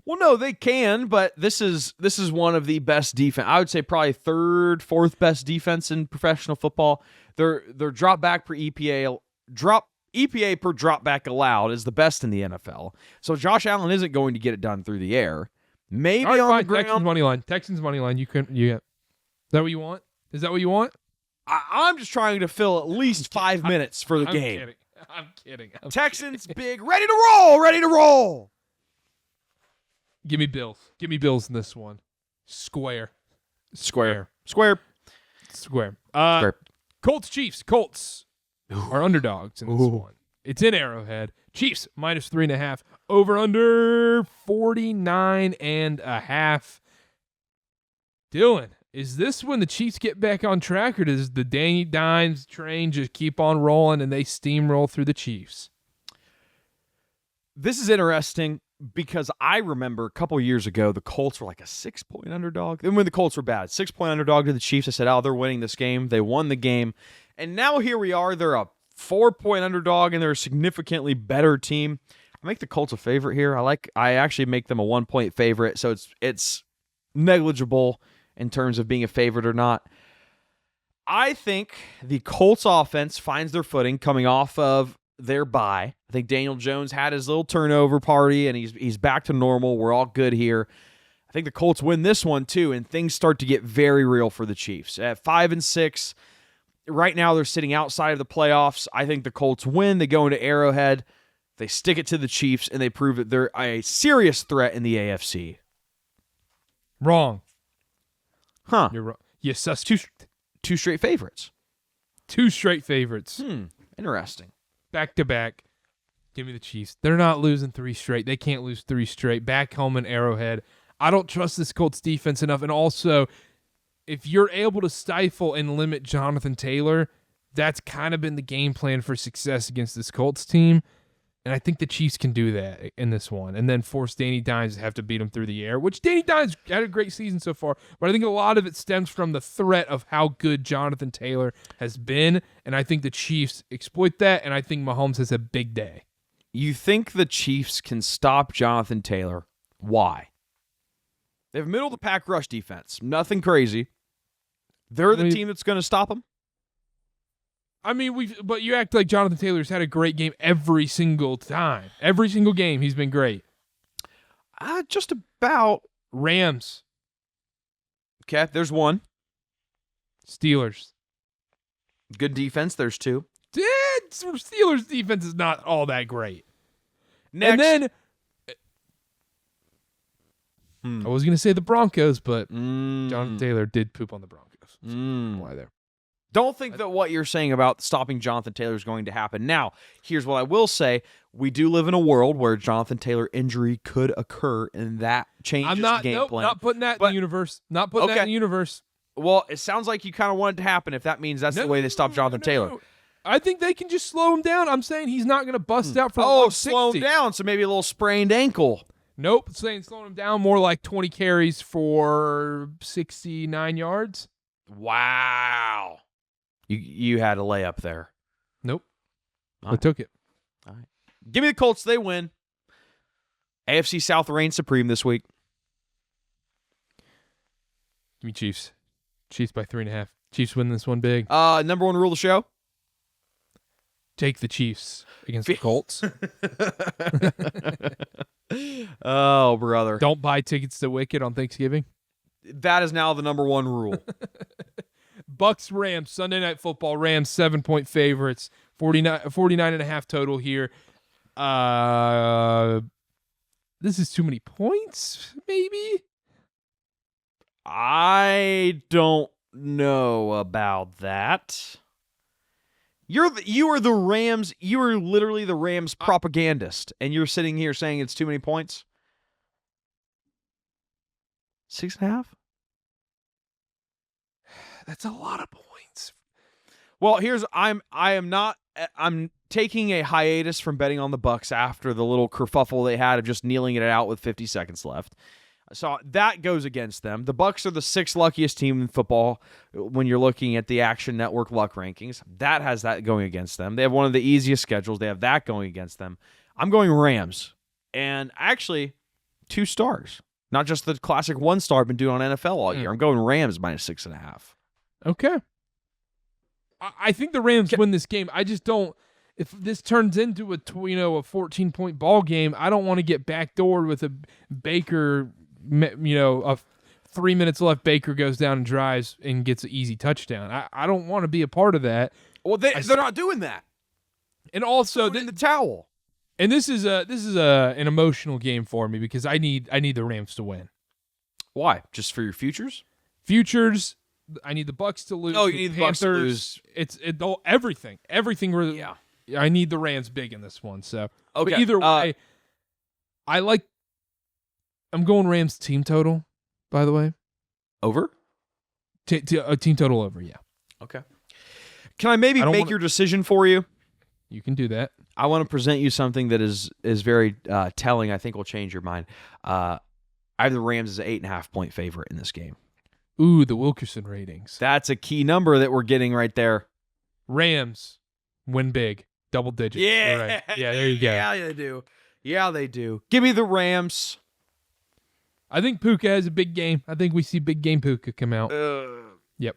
Well, no, they can, but this is one of the best defense. I would say probably third, fourth best defense in professional football. Their drop back per EPA per drop back allowed is the best in the NFL. So Josh Allen isn't going to get it done through the air. Maybe all right, on fine. the ground. Texans money line. You can. Is that what you want? Is that what you want? I'm just trying to fill at least 5 minutes for the game. I'm kidding. Texans big, ready to roll. Give me Bills. Give me Bills in this one. Square. Colts Chiefs. Colts are underdogs in this one. It's in Arrowhead. Chiefs minus 3.5. Over under 49.5. Dylan, is this when the Chiefs get back on track, or does the Danny Dimes train just keep on rolling and they steamroll through the Chiefs? This is interesting because I remember a couple years ago the Colts were like a 6-point underdog. And when the Colts were bad, 6-point underdog to the Chiefs, I said, they're winning this game. They won the game. And now here we are. They're a 4-point underdog, and they're a significantly better team. I make the Colts a favorite here. I actually make them a 1-point favorite, so it's negligible in terms of being a favorite or not. I think the Colts offense finds their footing coming off of their bye. I think Daniel Jones had his little turnover party, and he's back to normal. We're all good here. I think the Colts win this one too, and things start to get very real for the Chiefs. At 5-6, right now they're sitting outside of the playoffs. I think the Colts win. They go into Arrowhead. They stick it to the Chiefs, and they prove that they're a serious threat in the AFC. Wrong. Huh. You're wrong. Yes, that's two straight favorites. Two straight favorites. Interesting. Back to back. Give me the Chiefs. They're not losing 3 straight. They can't lose 3 straight. Back home in Arrowhead. I don't trust this Colts defense enough. And also, if you're able to stifle and limit Jonathan Taylor, that's kind of been the game plan for success against this Colts team. And I think the Chiefs can do that in this one, and then force Danny Dimes to have to beat him through the air, which Danny Dimes had a great season so far. But I think a lot of it stems from the threat of how good Jonathan Taylor has been, and I think the Chiefs exploit that, and I think Mahomes has a big day. You think the Chiefs can stop Jonathan Taylor? Why? They have middle-of-the-pack rush defense. Nothing crazy. They're the team that's going to stop him? I mean, but you act like Jonathan Taylor's had a great game every single time. Every single game, he's been great. Just about. Rams. Okay, there's one. Steelers. Good defense. There's 2. Steelers defense is not all that great. Next. And then I was going to say the Broncos, but Jonathan Taylor did poop on the Broncos. Why there? Don't think that what you're saying about stopping Jonathan Taylor is going to happen. Now, here's what I will say. We do live in a world where Jonathan Taylor injury could occur, and that changes the game plan. Not putting that in the universe. Not putting that in the universe. Well, it sounds like you kind of want it to happen if that means that's the way they stop Jonathan Taylor. I think they can just slow him down. I'm saying he's not going to bust out for slow him down, so maybe a little sprained ankle. Nope, saying slowing him down more like 20 carries for 69 yards. Wow. You had a layup there. Nope. I took it. All right. Give me the Colts. They win. AFC South reigns supreme this week. Give me Chiefs. Chiefs by 3.5. Chiefs win this one big. Number 1 rule of the show. Take the Chiefs against the Colts. Oh, brother. Don't buy tickets to Wicked on Thanksgiving. That is now the number 1 rule. Bucks Rams Sunday Night Football. Rams 7-point favorites. 49.5 total here. This is too many points, maybe? I don't know about that. You are the Rams. You are literally the Rams propagandist, and you're sitting here saying it's too many points. 6.5. That's a lot of points. Well, I'm taking a hiatus from betting on the Bucks after the little kerfuffle they had of just kneeling it out with 50 seconds left. So that goes against them. The Bucks are the 6th luckiest team in football when you're looking at the Action Network luck rankings. That has that going against them. They have one of the easiest schedules. They have that going against them. I'm going Rams. And actually, 2 stars. Not just the classic 1 star I've been doing on NFL all year. I'm going Rams minus 6.5. Okay. I think the Rams win this game. I just don't. If this turns into a 14-point ball game, I don't want to get backdoored with a Baker. 3 minutes left. Baker goes down and drives and gets an easy touchdown. I don't want to be a part of that. Well, they're not doing that. And also in the towel. And this is an emotional game for me because I need the Rams to win. Why? Just for your futures? Futures. I need the Bucks to lose. Oh, you need the Bucks to lose. It's everything. Really, yeah. I need the Rams big in this one. So okay. But either way, I'm going Rams team total. By the way, over. Team total over. Yeah. Okay. Can I maybe make your decision for you? You can do that. I want to present you something that is very telling. I think will change your mind. I have the Rams as an 8.5-point favorite in this game. Ooh, the Wilkerson ratings. That's a key number that we're getting right there. Rams win big, double digits. Yeah, right. Yeah, there you go. Yeah, they do. Yeah, they do. Give me the Rams. I think Puka has a big game. I think we see big game Puka come out. Yep.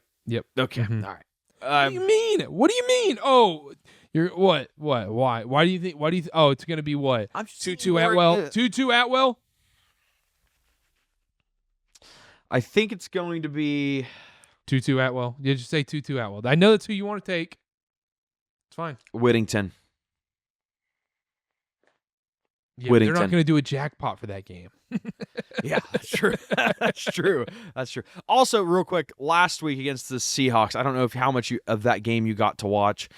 Okay. Mm-hmm. All right. What do you mean? What do you mean? Oh, you're what? Why? Why do you think? Oh, it's gonna be what? I'm 2-2 Atwell. 2-2 Atwell. I think it's going to be 2-2 Atwell. You just say 2-2 Atwell. I know that's who you want to take. It's fine. Whittington. Yeah, they're not going to do a jackpot for that game. Yeah, that's true. That's true. Also, real quick, last week against the Seahawks, I don't know how much of that game you got to watch.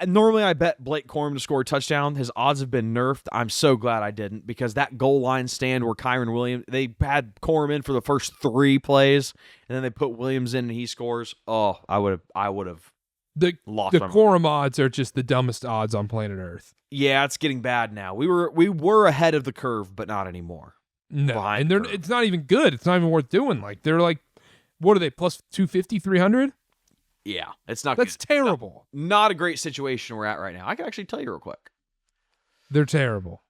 Normally, I bet Blake Corum to score a touchdown. His odds have been nerfed. I'm so glad I didn't because that goal line stand where Kyron Williams, they had Corum in for the first 3 plays, and then they put Williams in and he scores. Oh, I would have lost. The Corum odds are just the dumbest odds on planet Earth. Yeah, it's getting bad now. We were ahead of the curve, but not anymore. No, and it's not even good. It's not even worth doing. Like they're like, what are they plus 250, 300? Yeah, it's not. That's good. terrible. Not a great situation we're at right now. I can actually tell you real quick. They're terrible.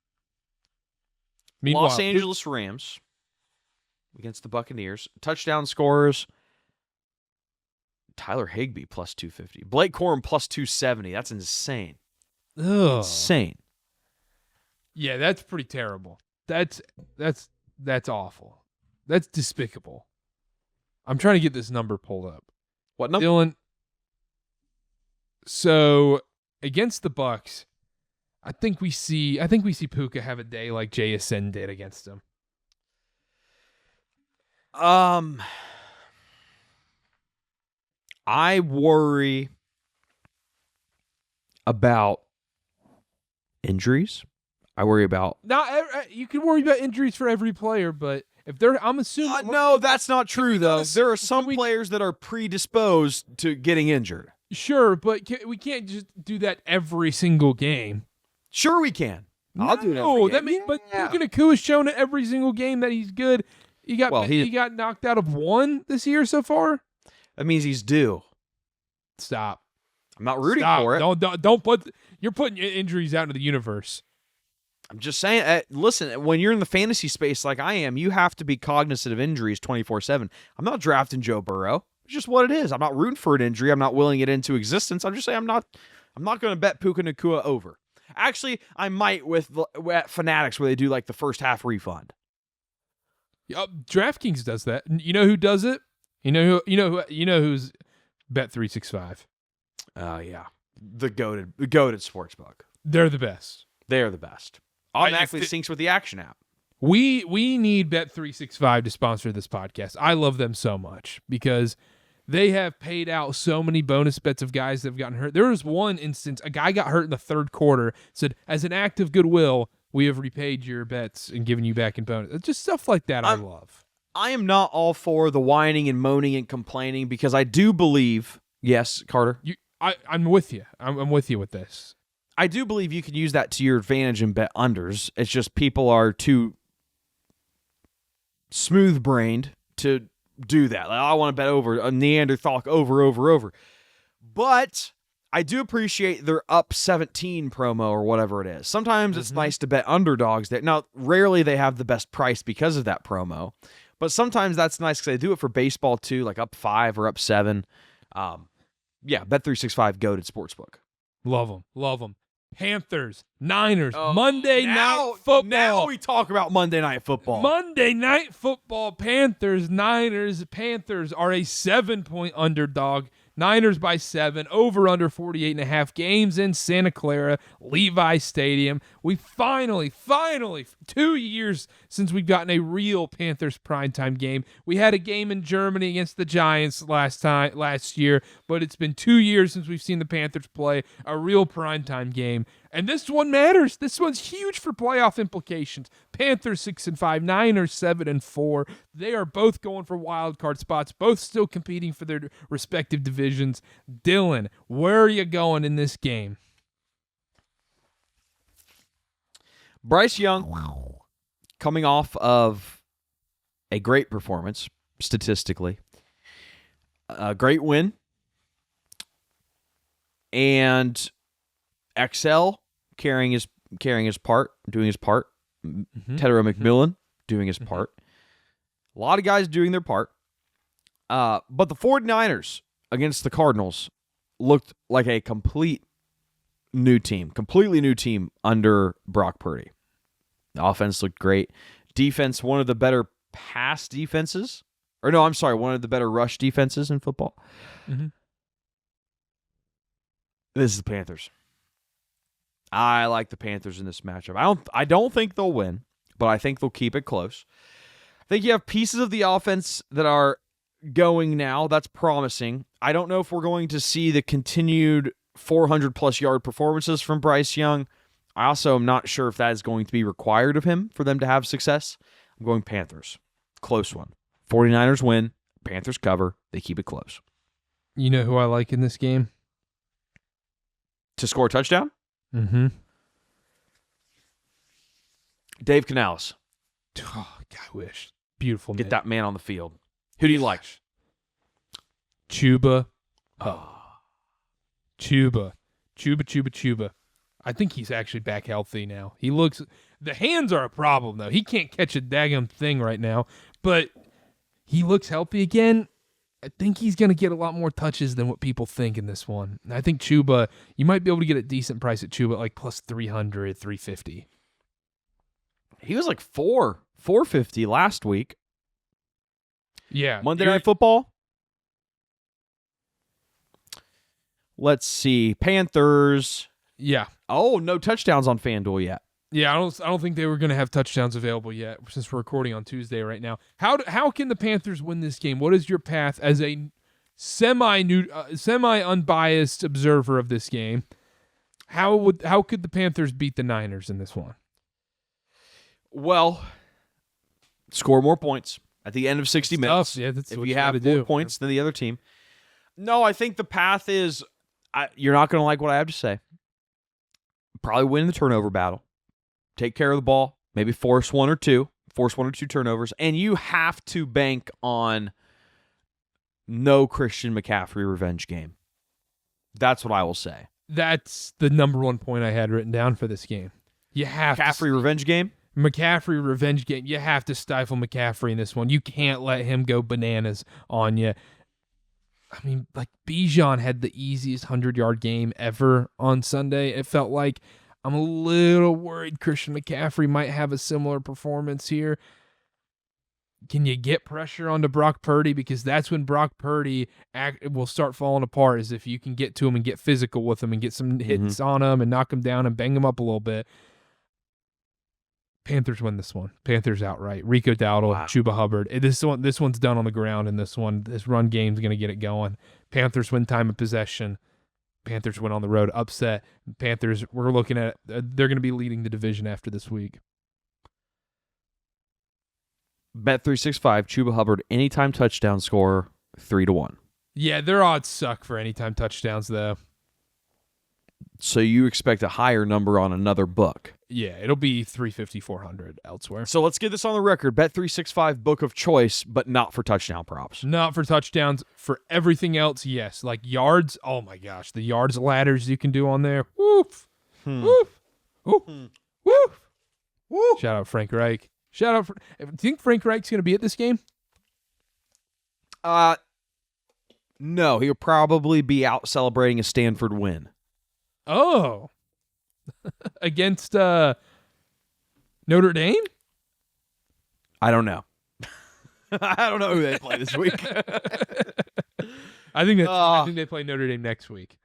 Meanwhile, Los Angeles Rams against the Buccaneers. Touchdown scorers. Tyler Higbee plus 250. Blake Corum plus 270. That's insane. Ugh. Insane. Yeah, that's pretty terrible. That's awful. That's despicable. I'm trying to get this number pulled up. What number? Dylan, So against the Bucks, I think we see Puka have a day like JSN did against him. I worry about injuries. I worry about You can worry about injuries for every player, but if I'm assuming no, that's not true though. There are some we- players that are predisposed to getting injured. Sure, but we can't just do that every single game. Sure, we can. I'll do it. No, but Puka Nacua has shown it every single game that he's good. He got knocked out of one this year so far. That means he's due. Stop. I'm not rooting for it. Don't put. You're putting injuries out into the universe. I'm just saying. Listen, when you're in the fantasy space like I am, you have to be cognizant of injuries 24/7. I'm not drafting Joe Burrow. It's just what it is. I'm not rooting for an injury. I'm not willing it into existence. I'm just saying I'm not going to bet Puka Nacua over. Actually, I might at Fanatics where they do like the first half refund. DraftKings does that. You know who does it? You know who's Bet365. Oh yeah, the goated sportsbook. They're the best. They are the best. Automatically syncs with the Action app. We need Bet365 to sponsor this podcast. I love them so much because they have paid out so many bonus bets of guys that have gotten hurt. There was one instance, a guy got hurt in the third quarter, said, as an act of goodwill, we have repaid your bets and given you back in bonus. Just stuff like that I love. I am not all for the whining and moaning and complaining because I do believe, yes, Carter? I'm with you. I'm with you with this. I do believe you can use that to your advantage and bet unders. It's just people are too smooth-brained to do that. Like, I want to bet over a Neanderthal over. But I do appreciate their up 17 promo or whatever it is. Sometimes it's nice to bet underdogs. Now, rarely they have the best price because of that promo. But sometimes that's nice because they do it for baseball too, like up 5 or up 7. Yeah, Bet365 goated sportsbook. Love them. Panthers, Niners, Monday Night Football. Now we talk about Monday Night Football. Monday Night Football, Panthers, Niners. Panthers are a 7-point underdog. Niners by 7, over under 48.5 games in Santa Clara, Levi Stadium. We finally, 2 years since we've gotten a real Panthers primetime game. We had a game in Germany against the Giants last year, but it's been 2 years since we've seen the Panthers play a real primetime game. And this one matters. This one's huge for playoff implications. Panthers 6-5, Niners 7-4. They are both going for wild card spots, both still competing for their respective divisions. Dylan, where are you going in this game? Bryce Young, coming off of a great performance statistically, a great win, and XL carrying his part, doing his part. Tedero McMillan doing his part. A lot of guys doing their part. But the 49ers against the Cardinals looked like a completely new team under Brock Purdy. The offense looked great. Defense, one of the better pass defenses. Or no, I'm sorry, one of the better rush defenses in football. This is the Panthers. I like the Panthers in this matchup. I don't think they'll win, but I think they'll keep it close. I think you have pieces of the offense that are going now. That's promising. I don't know if we're going to see the continued 400-plus yard performances from Bryce Young. I also am not sure if that is going to be required of him for them to have success. I'm going Panthers. Close one. 49ers win. Panthers cover. They keep it close. You know who I like in this game? To score a touchdown? Dave Canales. Oh, God, I wish. Beautiful. Get that man on the field. Who do you like? Chuba. Chuba. I think he's actually back healthy now. The hands are a problem, though. He can't catch a daggum thing right now, but he looks healthy again. I think he's going to get a lot more touches than what people think in this one. I think Chuba, you might be able to get a decent price at Chuba, like plus 300, 350. He was like 450 last week. Yeah. Monday Night Football. Let's see. Panthers. Yeah. Oh, no touchdowns on FanDuel yet. Yeah, I don't think they were going to have touchdowns available yet since we're recording on Tuesday right now. How can the Panthers win this game? What is your path as a semi unbiased observer of this game? How could the Panthers beat the Niners in this one? Well, score more points at the end of 60 minutes. Yeah, that's if what you you have gotta more do. points than the other team. No, I think the path is you're not going to like what I have to say. Probably win the turnover battle. Take care of the ball. Maybe force one or two turnovers. And you have to bank on no Christian McCaffrey revenge game. That's what I will say. That's the number one point I had written down for this game. You have McCaffrey revenge game? McCaffrey revenge game. You have to stifle McCaffrey in this one. You can't let him go bananas on you. I mean, like, Baughan had the easiest 100-yard game ever on Sunday. It felt like. I'm a little worried Christian McCaffrey might have a similar performance here. Can you get pressure onto Brock Purdy? Because that's when Brock Purdy will start falling apart, is if you can get to him and get physical with him and get some hits on him and knock him down and bang him up a little bit. Panthers win this one. Panthers outright. Rico Dowdle, Chuba Hubbard. This one's done on the ground in this one. This run game's going to get it going. Panthers win time of possession. Panthers went on the road, upset. Panthers, we're looking at, they're going to be leading the division after this week. Bet365, Chuba Hubbard, anytime touchdown scorer, 3-1. Yeah, their odds suck for anytime touchdowns, though. So you expect a higher number on another book. Yeah, it'll be 350, 400 elsewhere. So let's get this on the record. Bet365 book of choice, but not for touchdown props. Not for touchdowns. For everything else, yes. Like yards, oh my gosh, the yards ladders you can do on there. Woof. Woof. Woof. Woof. Woof. Shout out Frank Reich. Do you think Frank Reich's going to be at this game? No, he'll probably be out celebrating a Stanford win. Oh. Against Notre Dame? I don't know. I don't know who they play this week. I think they play Notre Dame next week.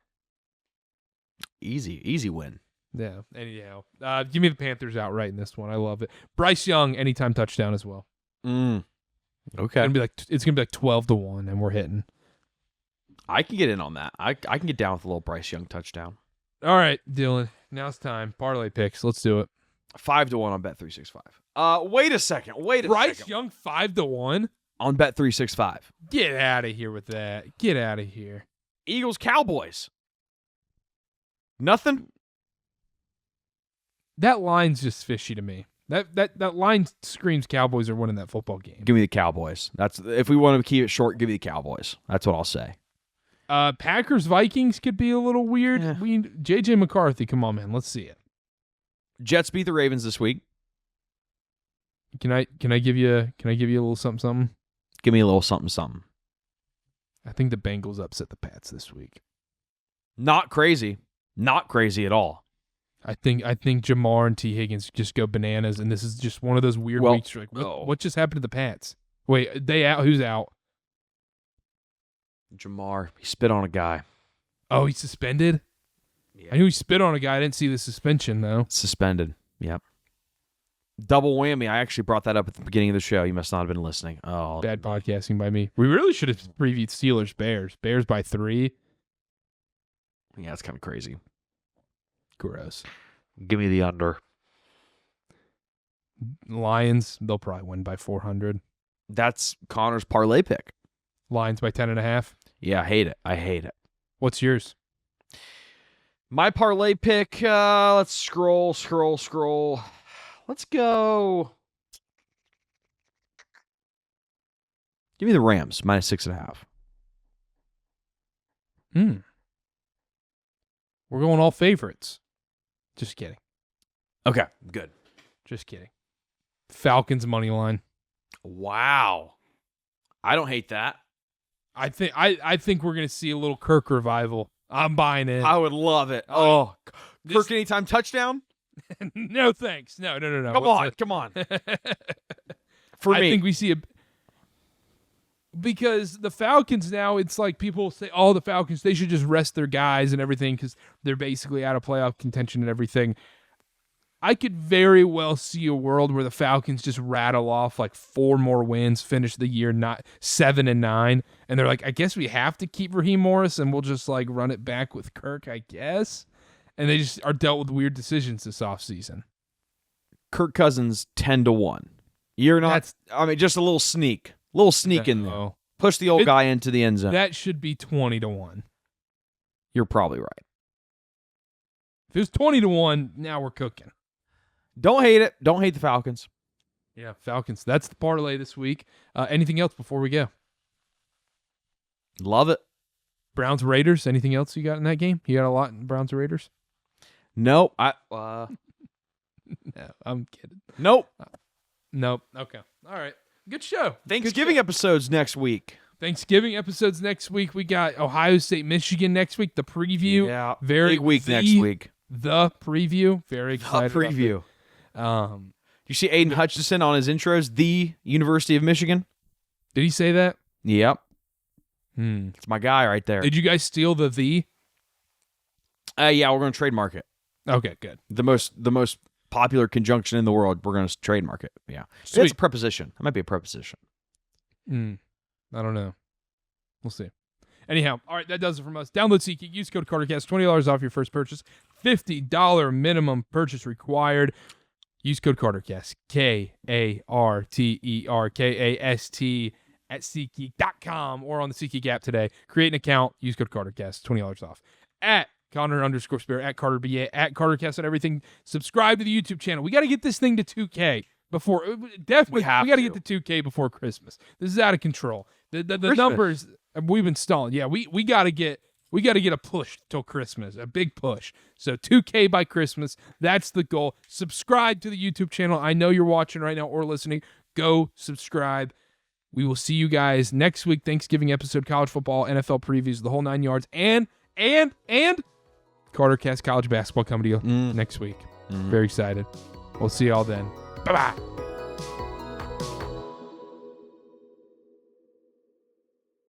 Easy win. Yeah. Anyhow, give me the Panthers outright in this one. I love it. Bryce Young, anytime touchdown as well. Okay. It's gonna be like 12-1, and we're hitting. I can get in on that. I can get down with a little Bryce Young touchdown. All right, Dylan. Now it's time. Parlay picks. Let's do it. 5-1 on Bet365. Wait a second. Bryce Young 5-1 on Bet365. Get out of here with that. Get out of here. Eagles Cowboys. Nothing. That line's just fishy to me. That line screams Cowboys are winning that football game. Give me the Cowboys. That's if we want to keep it short. Give me the Cowboys. That's what I'll say. Packers Vikings could be a little weird. Yeah. JJ McCarthy, come on, man, let's see it. Jets beat the Ravens this week. Can I give you a little something? Give me a little something. I think the Bengals upset the Pats this week. Not crazy at all. I think Jamar and T. Higgins just go bananas, and this is just one of those weird weeks. You're like, what just happened to the Pats? Wait, they out? Who's out? Jamar, he spit on a guy. Oh, he's suspended? Yeah. I knew he spit on a guy. I didn't see the suspension, though. Suspended, yep. Double whammy. I actually brought that up at the beginning of the show. You must not have been listening. Oh, bad podcasting by me. We really should have previewed Steelers-Bears. Bears by 3. Yeah, that's kind of crazy. Gross. Give me the under. Lions, they'll probably win by 400. That's Connor's parlay pick. Lions by 10.5. Yeah, I hate it. What's yours? My parlay pick, let's scroll. Let's go. Give me the Rams, minus 6.5. We're going all favorites. Just kidding. Okay, good. Just kidding. Falcons money line. Wow. I don't hate that. I think we're gonna see a little Kirk revival. I'm buying it. I would love it. Oh, Kirk anytime touchdown? No thanks. No. Come on. For me, I think we see Because the Falcons now, it's like people say, oh, the Falcons, they should just rest their guys and everything because they're basically out of playoff contention and everything. I could very well see a world where the Falcons just rattle off like 4 more wins, finish the year not 7-9, and they're like, I guess we have to keep Raheem Morris and we'll just like run it back with Kirk, I guess. And they just are dealt with weird decisions this offseason. Kirk Cousins 10-1. You're not. Just a little sneak. Little sneak in there. Push the old guy into the end zone. That should be 20-1. You're probably right. If it was 20-1, now we're cooking. Don't hate it. Don't hate the Falcons. Yeah, Falcons. That's the parlay this week. Anything else before we go? Love it. Browns Raiders. Anything else you got in that game? You got a lot in Browns Raiders? Nope. No, I'm kidding. Nope. Nope. Okay. All right. Good show. Thanksgiving episodes next week. Thanksgiving episodes next week. We got Ohio State, Michigan next week. The preview. Yeah. Very big week next week. The preview. Very excited. The preview. You see Aiden Hutchinson on his intros? The University of Michigan. Did he say that? Yep. It's my guy right there. Did you guys steal the? Yeah, we're gonna trademark it. Okay, good. The most popular conjunction in the world. We're gonna trademark it. Yeah. Sweet. It's a preposition. It might be a preposition. I don't know. We'll see. Anyhow, all right, that does it from us. Download SeatGeek. Use code KarterKast. $20 off your first purchase. $50 minimum purchase required. Use code KarterKast. KarterKast at SeatGeek.com or on the SeatGeek app today. Create an account. Use code KarterKast. $20 off. At Connor_Spare, at CarterBA, at KarterKast on everything. Subscribe to the YouTube channel. We got to get this thing to 2K before. Definitely, we got to get to 2K before Christmas. This is out of control. The numbers we've been stalling. Yeah, we got to get a push till Christmas, a big push. So 2K by Christmas. That's the goal. Subscribe to the YouTube channel. I know you're watching right now or listening. Go subscribe. We will see you guys next week. Thanksgiving episode, college football, NFL previews, the whole 9 yards, and KarterKast college basketball coming to you next week. Very excited. We'll see y'all then. Bye-bye.